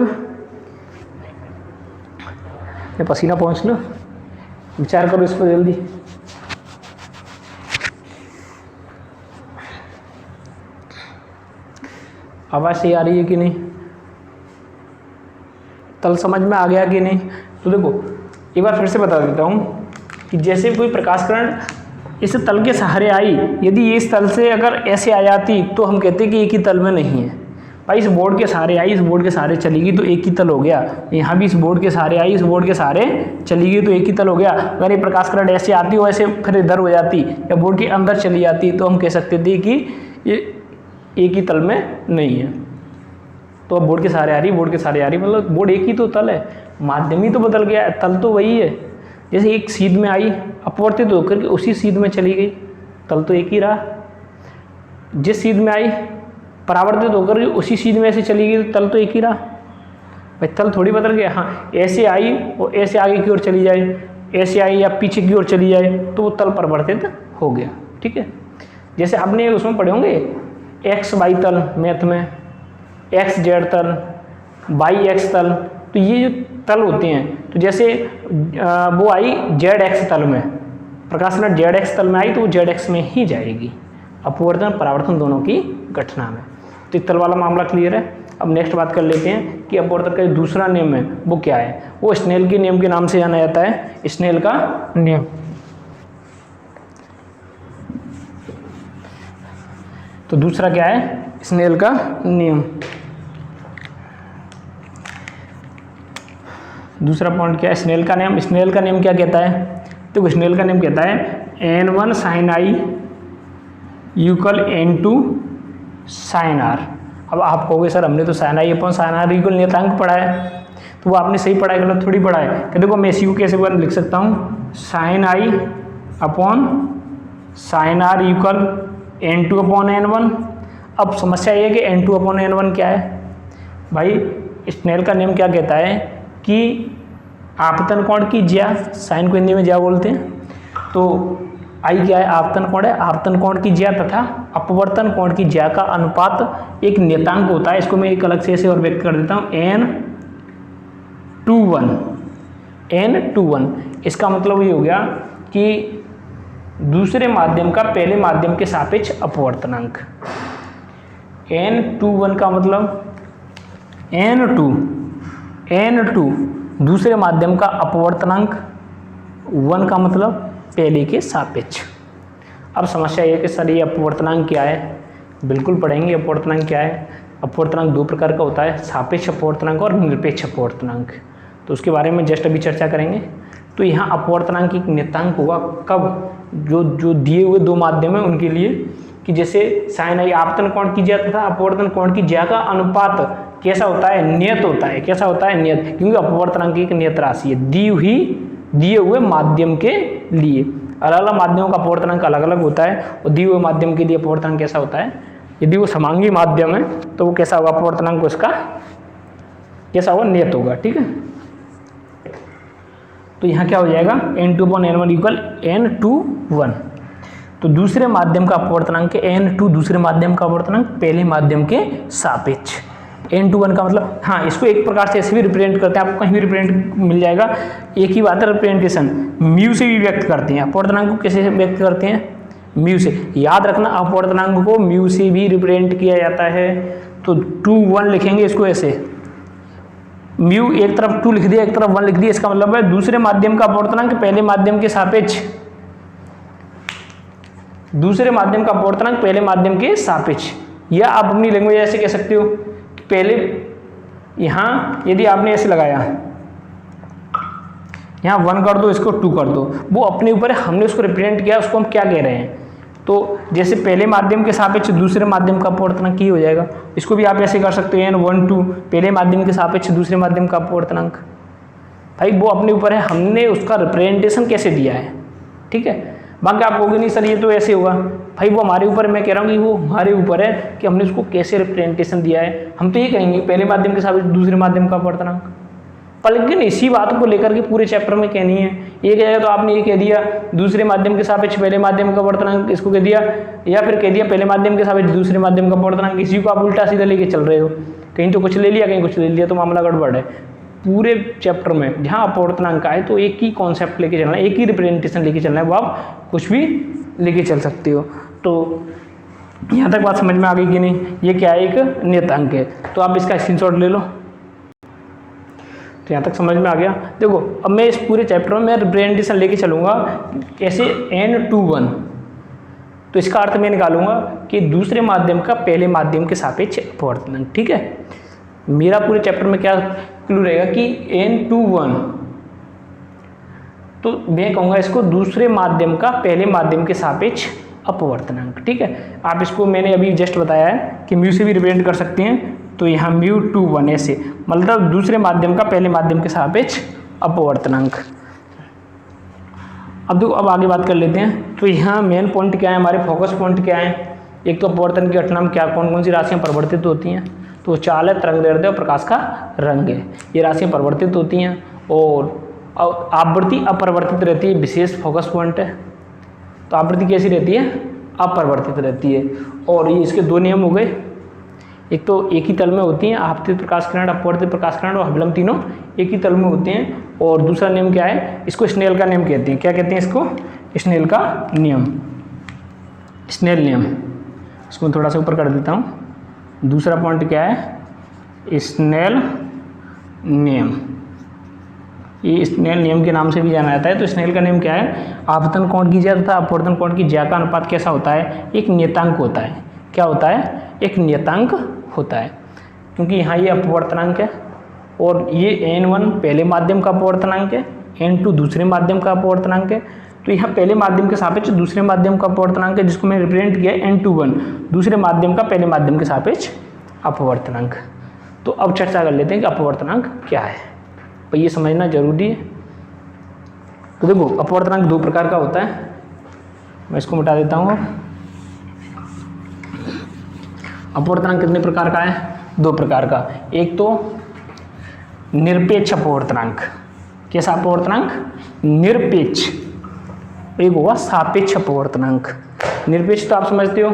पसीना पहुँच लो, विचार करो इस पर जल्दी। आवाज़ सही आ रही है कि नहीं, तल समझ में आ गया कि नहीं। तो देखो एक बार फिर से बता देता हूँ कि जैसे कोई प्रकाश किरण इस तल के सहारे आई, यदि ये इस तल से अगर ऐसे आ जाती तो हम कहते कि एक ही तल में नहीं है। भाई इस बोर्ड के सहारे आई, इस बोर्ड के सहारे चली गई तो एक ही तल हो गया। यहाँ भी इस बोर्ड के सहारे आई, इस बोर्ड के सहारे चली गई तो एक ही तल हो गया। अगर ये प्रकाश किरण ऐसे आती और ऐसे फिर इधर हो जाती या बोर्ड के अंदर चली जाती, तो हम कह सकते थे कि ये एक ही तल में नहीं है। तो अब बोर्ड के सहारे आ रही, बोर्ड के सहारे आ रही, मतलब बोर्ड एक ही तो तल है, माध्यम ही तो बदल गया, तल तो वही है। जैसे एक सीध में आई, अपवर्तित होकर के उसी सीध में चली गई, तल तो एक ही रहा। जिस सीध में आई परावर्तित होकर के उसी सीध में ऐसे चली गई, तो तल तो एक ही रहा। भाई तल थोड़ी बदल गया। हाँ, ऐसे आई और ऐसे आगे की ओर चली जाए, ऐसे आई या पीछे की ओर चली जाए, तो वो तल परिवर्तित हो गया। ठीक है, जैसे आपने उसमें पढ़े होंगे एक्स वाई तल, मैथ में एक्स जेड तल, वाई एक्स तल। तो ये जो तल होते हैं, तो जैसे वो आई जेड एक्स तल में, प्रकाश किरण जेड एक्स तल में आई तो वो जेड एक्स में ही जाएगी, अपवर्तन परावर्तन दोनों की घटना में। तो तल वाला मामला क्लियर है। अब नेक्स्ट बात कर लेते हैं कि अपवर्तन का दूसरा नियम है वो क्या है। वो स्नेल के नियम के नाम से जाना जाता है, स्नेल का नियम। तो दूसरा क्या है, स्नेल का नियम। दूसरा पॉइंट क्या है, स्नेल का नियम। स्नेल का नियम क्या कहता है, तो स्नेल का नियम कहता है N1 sine I equal N2 sine R. अब आप कहोगे सर हमने तो sine I upon sine R equal नियतांक पढ़ा है, तो वो आपने सही पढ़ा है गलत थोड़ी पढ़ा है। कि देखो मैं इसी को कैसे लिख सकता हूँ, sine I upon sine R equal N2 upon N1। अब समस्या ये है कि N2 अपॉन N1 क्या है भाई, स्नेल का नियम क्या कहता है कि आपतन कोण की ज्या, साइन को हिंदी में ज्या बोलते हैं, तो आई क्या है, आपतन कोण है, आपतन कोण की ज्या तथा अपवर्तन कोण की ज्या का अनुपात एक नियतांक होता है। इसको मैं एक अलग से ऐसे और व्यक्त कर देता हूँ, N21। इसका मतलब ये हो गया कि दूसरे माध्यम का पहले माध्यम के सापेक्ष अपवर्तनांक। N21 का मतलब N2 दूसरे माध्यम का अपवर्तनांक, 1 का मतलब पहले के सापेक्ष। अब समस्या ये है कि सर ये अपवर्तनांक क्या है, बिल्कुल पढ़ेंगे अपवर्तनांक क्या है। अपवर्तनांक दो प्रकार का होता है, सापेक्ष अपवर्तनांक और निरपेक्ष अपवर्तनांक, तो उसके बारे में जस्ट अभी चर्चा करेंगे। तो यहाँ अपवर्तनांक एक नियतांक होगा कब, जो दिए हुए दो माध्यम है उनके लिए, कि जैसे साइन आई आपतन कोण की ज्या तथा अपवर्तन कोण की ज्या का अनुपात कैसा होता है, नियत होता है। कैसा होता है, नियत, क्योंकि अपवर्तनांक एक नियत राशि है दिए हुए माध्यम के लिए। अलग अलग माध्यमों का अपवर्तनांक अलग अलग होता है, और दिए हुए माध्यम के लिए अपवर्तनांक कैसा होता है, यदि वो समांगी माध्यम है तो वो कैसा होगा, अपवर्तनांक उसका कैसा होगा, नियत होगा। ठीक है, तो यहाँ क्या हो जाएगा, N2/N1 इक्वल N21। तो दूसरे माध्यम का अपवर्तनांक N2 दूसरे माध्यम का अपवर्तनांक पहले माध्यम के सापेक्ष। N21 का मतलब, हाँ इसको एक प्रकार से ऐसे भी रिप्रेजेंट करते हैं, आपको कहीं भी रिप्रेजेंट मिल जाएगा, एक ही बात है रिप्रेजेंटेशन, म्यू से भी व्यक्त करते हैं। अपवर्तनांक को कैसे व्यक्त करते हैं, म्यू से। याद रखना अपवर्तनांक को म्यू से भी रिप्रेजेंट किया जाता है। तो 2 1 लिखेंगे इसको ऐसे, म्यू एक तरफ 2 लिख दिया एक तरफ 1 लिख दिया, इसका मतलब है दूसरे माध्यम का अपवर्तनांक पहले माध्यम के सापेक्ष, दूसरे माध्यम का अपवर्तनांक पहले माध्यम के सापेक्ष। या आप अपनी लैंग्वेज ऐसे कह सकते हो, पहले यहाँ यदि आपने ऐसे लगाया, यहाँ 1 कर दो, इसको 2 कर दो, वो अपने ऊपर है, हमने उसको रिप्रेजेंट किया, उसको हम क्या कह रहे हैं। तो जैसे पहले माध्यम के सापेक्ष दूसरे माध्यम का अपवर्तनांक की हो जाएगा, इसको भी आप ऐसे कर सकते हो, N12 पहले माध्यम के सापेक्ष दूसरे माध्यम का अपवर्तनांक। भाई वो अपने ऊपर है, हमने उसका रिप्रेजेंटेशन कैसे दिया है। ठीक है, बाकी आप कहोगे नहीं सर ये तो ऐसे हुआ, भाई वो हमारे ऊपर है, मैं कह रहा हूँ कि वो हमारे ऊपर है कि हमने उसको कैसे रिप्रेजेंटेशन दिया है। हम तो ये कहेंगे पहले माध्यम के सापेक्ष दूसरे माध्यम का अपवर्तनांक, पर लेकिन इसी बात को लेकर के पूरे चैप्टर में कहनी है। ये कहेगा तो आपने ये कह दिया दूसरे माध्यम के सापेक्ष पहले माध्यम का अपवर्तनांक, इसको कह दिया, या फिर कह दिया पहले माध्यम के सापेक्ष दूसरे माध्यम का अपवर्तनांक, इसी को आप उल्टा सीधा लेके चल रहे हो, कहीं तो कुछ ले लिया कहीं कुछ ले लिया, तो मामला गड़बड़ है। पूरे चैप्टर में जहाँ अपवर्तनांक आए तो एक ही कॉन्सेप्ट लेके चलना है, एक ही रिप्रेजेंटेशन लेके चलना है, वो आप कुछ भी लेके चल सकते हो। तो यहाँ तक बात समझ में आ गई कि नहीं, ये क्या है, एक नियतांक है। तो आप इसका स्क्रीनशॉट ले लो। तो यहाँ तक समझ में आ गया। देखो अब मैं इस पूरे चैप्टर में मैं रिप्रेजेंटेशन लेके चलूँगा कैसे, N21। तो इसका अर्थ मैं निकालूंगा कि दूसरे माध्यम का पहले माध्यम के सापेक्ष अपवर्तनांक। ठीक है, मेरा पूरे चैप्टर में क्या क्लू रहेगा कि N21, तो मैं कहूँगा इसको दूसरे माध्यम का पहले माध्यम के सापेक्ष अपवर्तनांक। ठीक है, आप इसको मैंने अभी जस्ट बताया है कि म्यू से भी रिप्रेजेंट कर सकते हैं, तो यहाँ μ21 ऐसे, मतलब दूसरे माध्यम का पहले माध्यम के सापेक्ष अपवर्तनांक। अब देखो अब आगे बात कर लेते हैं। तो यहाँ मेन पॉइंट क्या है, हमारे फोकस पॉइंट क्या है, एक तो अपवर्तन की घटना में क्या कौन कौन सी राशियाँ परिवर्तित होती हैं, तो चाल है, तरंगदैर्ध्य और प्रकाश का रंग है, ये राशियाँ परिवर्तित होती हैं, और आवृत्ति अपरिवर्तित रहती है, विशेष फोकस पॉइंट है। तो आवृत्ति कैसी रहती है, अपरिवर्तित रहती है। और ये इसके दो नियम हो गए, एक तो एक ही तल में होती हैं, आपतित प्रकाश किरण, अपवर्तित प्रकाश किरण और हबलम, तीनों एक ही तल में होते हैं। और दूसरा नियम क्या है, इसको स्नेल का नियम कहते हैं। क्या कहते हैं इसको, स्नेल का नियम, स्नेल नियम। इसको थोड़ा सा ऊपर कर देता हूँ। दूसरा पॉइंट क्या है, स्नेल नियम, ये स्नेल नियम के नाम से भी जाना जाता है। तो स्नेल का नियम क्या है, आपतन कोण की ज्या तथा अपवर्तन कोण की ज्या का अनुपात कैसा होता है, एक नियतांक होता है। क्या होता है, एक नियतांक होता है, क्योंकि यहाँ ये अपवर्तनांक है और ये N1 पहले माध्यम का अपवर्तनांक है, N2 दूसरे माध्यम का अपवर्तनांक है। तो यहाँ पहले माध्यम के सापेक्ष दूसरे माध्यम का अपवर्तनांक है, जिसको मैंने रिप्रेजेंट किया है n21, दूसरे माध्यम का पहले माध्यम के सापेक्ष अपवर्तनांक। तो अब चर्चा कर लेते हैं कि अपवर्तनांक क्या है, तो ये समझना जरूरी है। तो देखो अपवर्तनांक दो प्रकार का होता है, मैं इसको मिटा देता हूँ। अपवर्तनांक कितने प्रकार का है? दो प्रकार का। एक तो निरपेक्ष अपवर्तनांक। कैसा अपवर्तनांक? निरपेक्ष। एक होगा सापेक्ष अपवर्तनांक। निरपेक्ष तो आप समझते हो,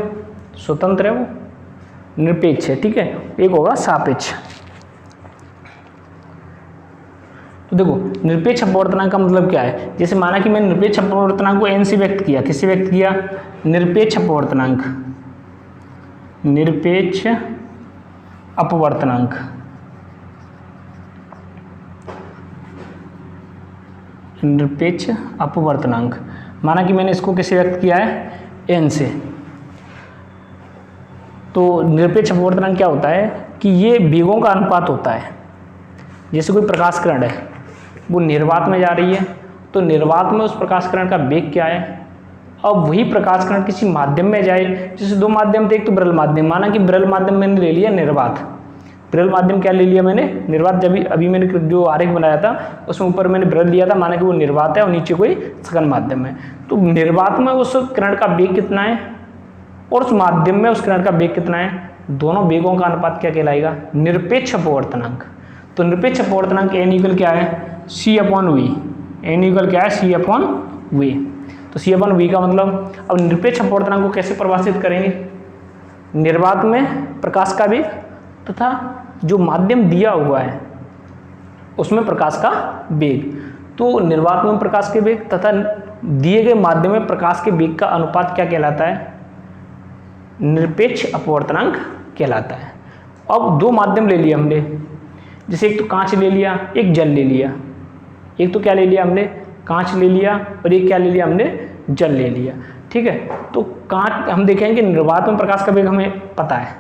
स्वतंत्र है वो, निरपेक्ष है, ठीक है। एक होगा सापेक्ष। तो देखो निरपेक्ष अपवर्तनांक का मतलब क्या है? जैसे माना कि मैंने निरपेक्ष अपवर्तनांक को n से व्यक्त किया। किससे व्यक्त किया? निरपेक्ष अपवर्तनांक। निरपेक्ष अपवर्तनांक। निरपेक्ष अपवर्तनांक माना कि मैंने इसको किससे व्यक्त किया है? n से। तो निरपेक्ष अपवर्तनांक क्या होता है कि ये वेगों का अनुपात होता है। जैसे कोई प्रकाश किरण है, वो निर्वात में जा रही है, तो निर्वात में उस प्रकाश किरण का वेग क्या है? अब वही प्रकाश किरण किसी माध्यम में जाए, जैसे दो माध्यम थे, एक तो विरल माध्यम, माना कि विरल माध्यम मैंने ले लिया निर्वात। विरल माध्यम क्या ले लिया मैंने? निर्वात। जब अभी मैंने जो आरेख बनाया था उसमें ऊपर मैंने विरल लिया था, माना कि वो निर्वात है और नीचे कोई सघन माध्यम है। तो निर्वात में उस किरण का वेग कितना है और उस माध्यम में उस किरण का वेग कितना है? दोनों वेगों का अनुपात क्या कहलाएगा? निरपेक्ष अपवर्तनांक। तो निरपेक्ष अपवर्तनांक n इक्वल क्या है? c/v। n इक्वल क्या है? c/v। तो c/v का मतलब, अब निरपेक्ष अपवर्तनांक को कैसे परिभाषित करेंगे? निर्वात में प्रकाश का वेग तथा जो माध्यम दिया हुआ है उसमें प्रकाश का वेग। तो निर्वात में प्रकाश के वेग तथा दिए गए माध्यम में प्रकाश के वेग का अनुपात क्या कहलाता है? निरपेक्ष अपवर्तनांक कहलाता है। अब दो माध्यम ले लिया हमने, जैसे एक तो कांच ले लिया, एक जल ले लिया। एक तो क्या ले लिया हमने? कांच ले लिया, और एक क्या ले लिया हमने? जल ले लिया, ठीक है। तो कांच हम देखेंगे कि निर्वात में प्रकाश का वेग हमें पता है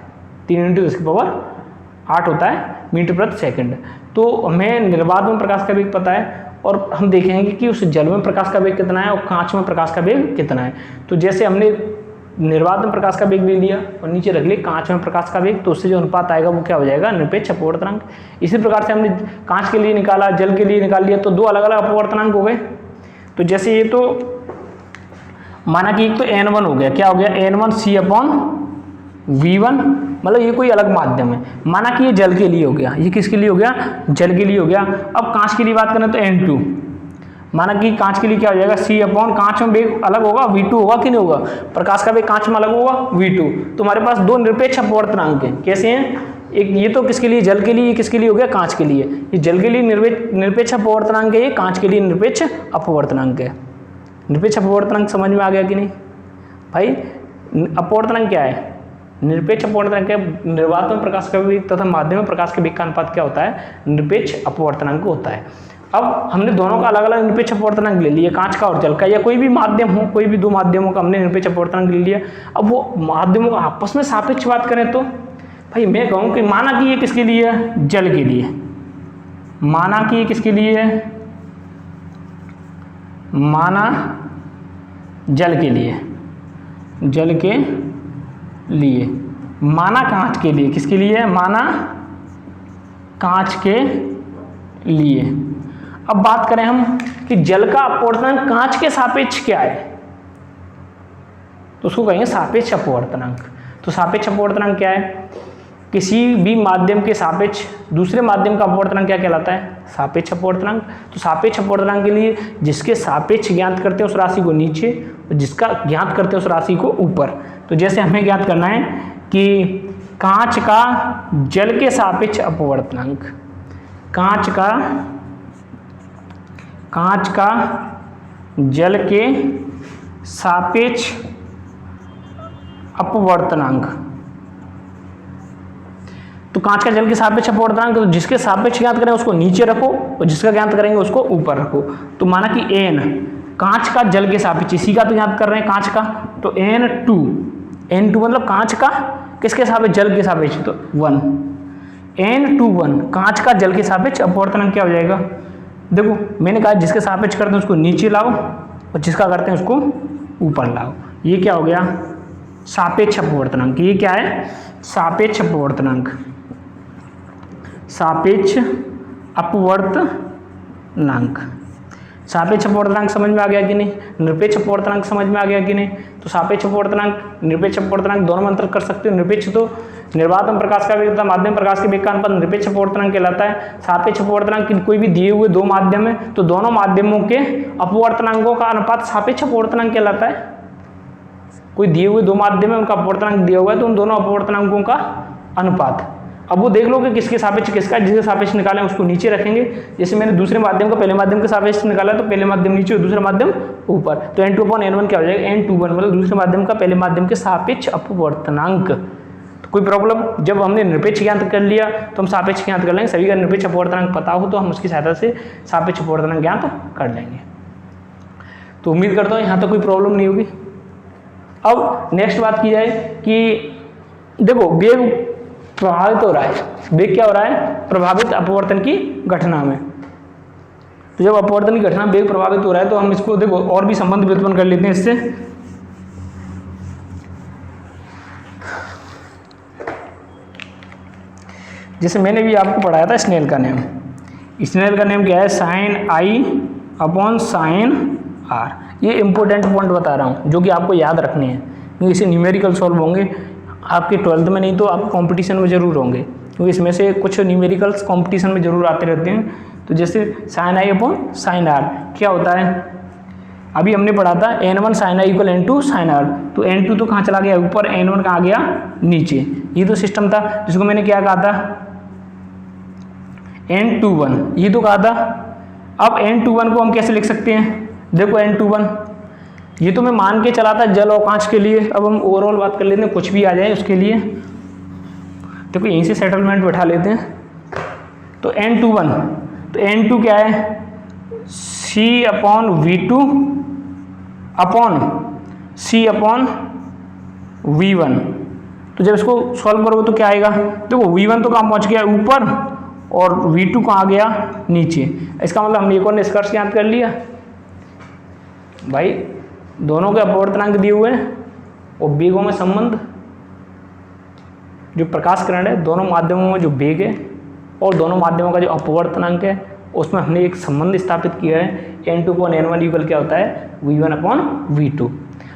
3 × 10⁸ होता है मीटर प्रति सेकंड। तो हमें निर्वात में प्रकाश का वेग पता है, और हम देखेंगे कि उस जल में प्रकाश का वेग कितना है और कांच में प्रकाश का वेग कितना है। तो जैसे हमने निर्वात में प्रकाश का वेग ले लिया और नीचे रख लिया कांच में प्रकाश का वेग, तो उससे जो अनुपात आएगा वो क्या हो जाएगा? निरपेक्ष अपवर्तनांक। इसी प्रकार से हमने कांच के लिए निकाला, जल के लिए निकाल लिया, तो दो अलग अलग अपवर्तनांक हो गए। तो जैसे ये तो माना कि एक तो n1 हो गया, क्या हो गया? n1 c/v1, मतलब ये कोई अलग माध्यम है। माना कि ये जल के लिए हो गया, ये किसके लिए हो गया? जल के लिए हो गया। अब कांच के लिए बात करें तो n2, माना कि कांच के लिए क्या हो जाएगा? कांच में वेग अलग होगा, v2 होगा कि नहीं होगा? प्रकाश का वेग कांच में अलग होगा, v2। तो हमारे पास दो निरपेक्ष अपवर्तनांक हैं। कैसे हैं? एक ये तो किसके लिए? जल के लिए। ये किसके लिए हो गया? कांच के लिए। ये जल के लिए निरपेक्ष अपवर्तनांक है, ये कांच के लिए निरपेक्ष अपवर्तनांक है। निरपेक्ष अपवर्तनांक समझ में आ गया कि नहीं भाई? अपवर्तनांक क्या है? निरपेक्ष अपवर्तनांक है निर्वात में प्रकाश का वेग तथा माध्यम में प्रकाश के वेग का अनुपात क्या होता है? निरपेक्ष अपवर्तनांक होता है। अब हमने दोनों का अलग अलग निरपेक्ष अपवर्तनांक ले लिया, कांच का और जल का, या कोई भी माध्यम हो, कोई भी दो माध्यमों का हमने निरपेक्ष अपवर्तनांक ले लिया। अब वो माध्यमों का आपस में सापेक्ष बात करें तो भाई मैं कहूँ कि माना कि ये किसके लिए है? जल के लिए। माना कि ये किसके लिए है? माना जल के लिए। जल के लिए। माना कांच के लिए। किसके लिए? माना कांच के लिए। अब बात करें हम कि जल का अपवर्तनांक कांच के सापेक्ष क्या है, तो उसको कहेंगे सापेक्ष अपवर्तनांक। तो सापेक्ष अपवर्तनांक क्या है? किसी भी माध्यम के सापेक्ष दूसरे माध्यम का अपवर्तनांक क्या कहलाता है? सापेक्ष अपवर्तनांक। तो सापेक्ष अपवर्तनांक के लिए जिसके सापेक्ष ज्ञात करते हैं उस राशि को नीचे, और जिसका ज्ञात करते हैं उस राशि को ऊपर। तो जैसे हमें ज्ञात करना है कि कांच का जल के सापेक्ष अपवर्तनांक, कांच का जल के सापेक्ष अपवर्तनांक। तो कांच का जल के सापेक्ष अपवर्तनांक, तो जिसके सापेक्ष ज्ञात करें उसको नीचे रखो और जिसका ज्ञात करेंगे उसको ऊपर रखो। तो माना कि n कांच का जल के सापेक्ष, इसी का तो ज्ञात कर रहे हैं कांच का, तो n2 मतलब कांच का किसके सापेक्ष? जल के सापेक्ष, तो 1 n21 कांच का जल के सापेक्ष अपवर्तनांक क्या हो जाएगा? देखो मैंने कहा जिसके सापेक्ष करते हैं उसको नीचे लाओ और जिसका करते हैं उसको ऊपर लाओ। ये क्या हो गया, सापेक्ष अपवर्तनांक। ये क्या है, सापेक्ष अपवर्तनांक। सापेक्ष अपवर्तनांक। सापेक्ष अपवर्तनांक समझ में आ गया कि नहीं, निरपेक्ष अपवर्तनांक समझ में आ गया कि नहीं। तो सापेक्ष अपवर्तनांक, निरपेक्ष अपवर्तनांक दोनों में अंतर कर सकते हो। निरपेक्ष तो निर्वात में प्रकाश का वेग तथा माध्यम प्रकाश के वेग का अनुपात निरपेक्ष अपवर्तनांक कहलाता है। सापेक्ष अपवर्तनांक कोई भी दिए हुए दो माध्यम है तो दोनों माध्यमों के अपवर्तनांकों का अनुपात सापेक्ष अपवर्तनांक कहलाता है। कोई दिए हुए दो माध्यम है, उनका अपवर्तनांक दिया हुआ है, तो उन दोनों अपवर्तनांकों का अनुपात। अब वो देख लो कि किसके सापेक्ष किसका, जिसके सापेक्ष निकालें उसको नीचे रखेंगे। जैसे मैंने दूसरे माध्यम का पहले माध्यम के सापेक्ष निकाला तो पहले माध्यम नीचे और दूसरा माध्यम ऊपर, तो N2/N1 क्या हो जाएगा, N21 मतलब दूसरे माध्यम का पहले माध्यम के सापेक्ष अपवर्तनांक। तो कोई प्रॉब्लम, जब हमने निरपेक्ष ज्ञात कर लिया तो हम सापेक्ष ज्ञात कर लेंगे। सभी का निरपेक्ष अपवर्तनांक पता हो तो हम उसकी सहायता से सापेक्ष अपवर्तनांक ज्ञात कर लेंगे। तो उम्मीद करता हूँ यहाँ तक कोई प्रॉब्लम नहीं होगी। अब नेक्स्ट बात की जाए कि देखो वेग प्रभावित हो रहा है, वेग क्या हो रहा है, प्रभावित अपवर्तन की घटना में। तो जब अपवर्तन की घटना वेग प्रभावित हो रहा है तो हम इसको देखो और भी संबंध व्युत्पन्न कर लेते हैं इससे। जैसे मैंने भी आपको पढ़ाया था स्नेल का नियम। स्नेल का नियम क्या है, sine I upon sine R. ये इंपॉर्टेंट पॉइंट बता रहा हूँ जो कि आपको याद रखने हैं, क्योंकि इसे न्यूमेरिकल सॉल्व होंगे आपके 12th में, नहीं तो आप कंपटीशन में जरूर होंगे, क्योंकि इसमें से कुछ न्यूमेरिकल्स कंपटीशन में जरूर आते रहते हैं। तो जैसे sine I upon sine R क्या होता है, अभी हमने पढ़ा था N1 sine I equal N2 sine R. तो N2 तो कहाँ चला गया ऊपर, N1 कहाँ गया नीचे। ये तो सिस्टम था जिसको मैंने क्या कहा था, N21, ये तो कहा था। अब N21 को हम कैसे लिख सकते हैं, देखो N21 ये तो मैं मान के चला था जल और कांच के लिए। अब हम ओवरऑल बात कर लेते हैं, कुछ भी आ जाए उसके लिए। देखो यहीं से सेटलमेंट बैठा लेते हैं। तो N21, तो N2 क्या है, C upon V2 upon C upon V1। तो जब इसको सॉल्व करोगे तो क्या आएगा, देखो V1 तो कहाँ पहुँच गया ऊपर और V2 कहाँ गया नीचे। इसका मतलब हमने एक और निष्कर्ष ज्ञात कर लिया भाई, दोनों के अपवर्तनांक दिए हुए हैं और वेगों में संबंध। जो प्रकाश किरण है दोनों माध्यमों में जो वेग है और दोनों माध्यमों का जो अपवर्तनांक है उसमें हमने एक संबंध स्थापित किया है। N2/N1 इक्वल क्या होता है, V1/V2।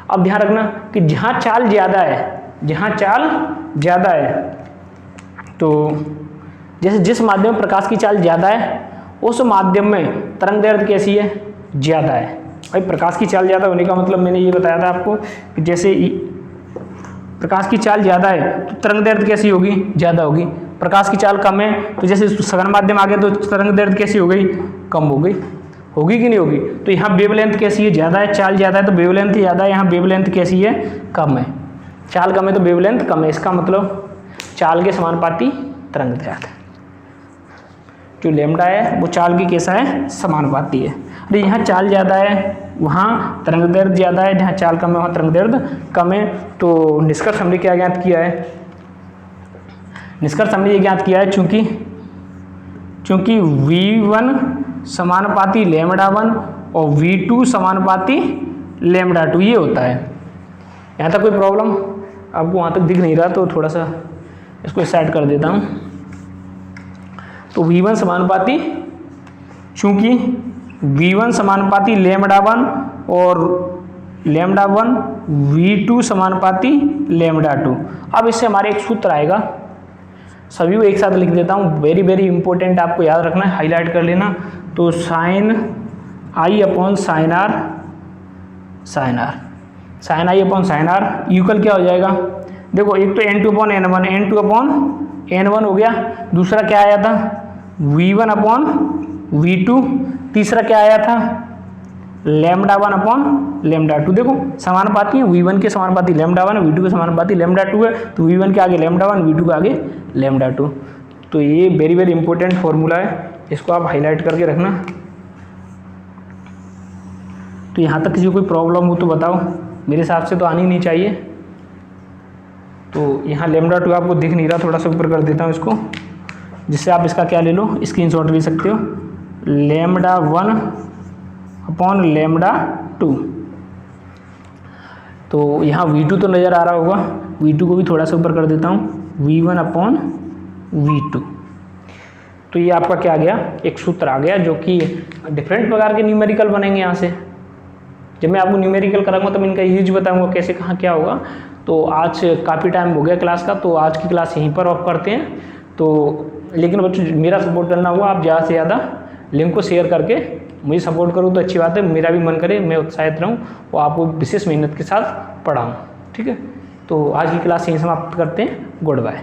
अब ध्यान रखना कि जहाँ चाल ज़्यादा है, जहाँ चाल ज़्यादा है, तो जैसे जिस माध्यम में प्रकाश की चाल ज़्यादा है उस माध्यम में तरंग दैर्ध्य कैसी है, ज़्यादा है। भाई प्रकाश की चाल ज़्यादा होने का मतलब मैंने ये बताया था आपको कि जैसे प्रकाश की चाल ज़्यादा है तो तरंग दैर्ध्य कैसी होगी, ज़्यादा होगी। प्रकाश की चाल कम है तो जैसे सघन माध्यम आ गया तो तरंग दैर्ध्य कैसी हो गई, कम हो गई, होगी कि नहीं होगी। तो यहाँ वेवलेंथ कैसी है, ज़्यादा है, चाल ज़्यादा है तो वेवलेंथ ज़्यादा है, यहाँ वेवलेंथ कैसी है, कम है। चाल कम है तो वेवलेंथ कम है, इसका मतलब चाल के समानुपाती तरंग दैर्ध्य। जो लैम्डा है वो चाल की कैसा है, समानुपाती है। अरे यहाँ चाल ज़्यादा है वहाँ तरंग दैर्ध्य ज़्यादा है, जहाँ चाल कम है वहाँ तरंग दैर्ध्य कम है। तो निष्कर्ष हमने क्या ज्ञात किया है, निष्कर्ष हमने ये ज्ञात किया है चूँकि V1 समानुपाती λ1 और V2 समानुपाती λ2 ये होता है। यहाँ तक कोई प्रॉब्लम आपको वहाँ तक दिख नहीं रहा तो थोड़ा सा इसको सेट कर देता हूँ। तो V1 समानुपाती, चूँकि V1 समानुपाती λ1 और λ1 V2 समानुपाती λ2। अब इससे हमारे एक सूत्र आएगा, सभी को एक साथ लिख देता हूँ, वेरी वेरी इंपॉर्टेंट, आपको याद रखना है, हाईलाइट कर लेना। तो sine I upon sine R, sine R, sine I upon sine R equal क्या हो जाएगा, देखो एक तो N2/N1, N2/N1 हो गया, दूसरा क्या आया था V1/V2, तीसरा क्या आया था λ1/λ2। देखो समानुपाती है, V1 के समानुपाती λ1 है, V2 के समानुपाती λ2 है, तो V1 के आगे λ1, V2 के आगे λ2। तो ये वेरी वेरी इंपॉर्टेंट फॉर्मूला है, इसको आप हाईलाइट करके रखना। तो यहाँ तक किसी को कोई प्रॉब्लम हो तो बताओ, मेरे हिसाब से तो आनी नहीं चाहिए। तो यहाँ λ2 आपको दिख नहीं रहा, थोड़ा सा ऊपर कर देता हूँ इसको, जिससे आप इसका क्या ले लो, स्क्रीनशॉट ले सकते हो। λ1/λ2 2। तो यहाँ V2 तो नज़र आ रहा होगा, V2 को भी थोड़ा सा ऊपर कर देता हूँ, V1/V2। तो ये आपका क्या आ गया, एक सूत्र आ गया जो कि डिफरेंट प्रकार के न्यूमेरिकल बनेंगे यहाँ से। जब मैं आपको न्यूमेरिकल कराऊंगा तो मैं इनका यूज बताऊंगा कैसे कहाँ क्या होगा। तो आज काफ़ी टाइम हो गया क्लास का, तो आज की क्लास यहीं पर ऑफ करते हैं। तो लेकिन बच्चों मेरा सपोर्ट करना हुआ, आप ज़्यादा से ज़्यादा लिंक को शेयर करके मुझे सपोर्ट करूँ तो अच्छी बात है, मेरा भी मन करे मैं उत्साहित रहूँ और आपको विशेष मेहनत के साथ पढ़ाऊँ। ठीक है, तो आज की क्लास यहीं समाप्त करते हैं। Good bye.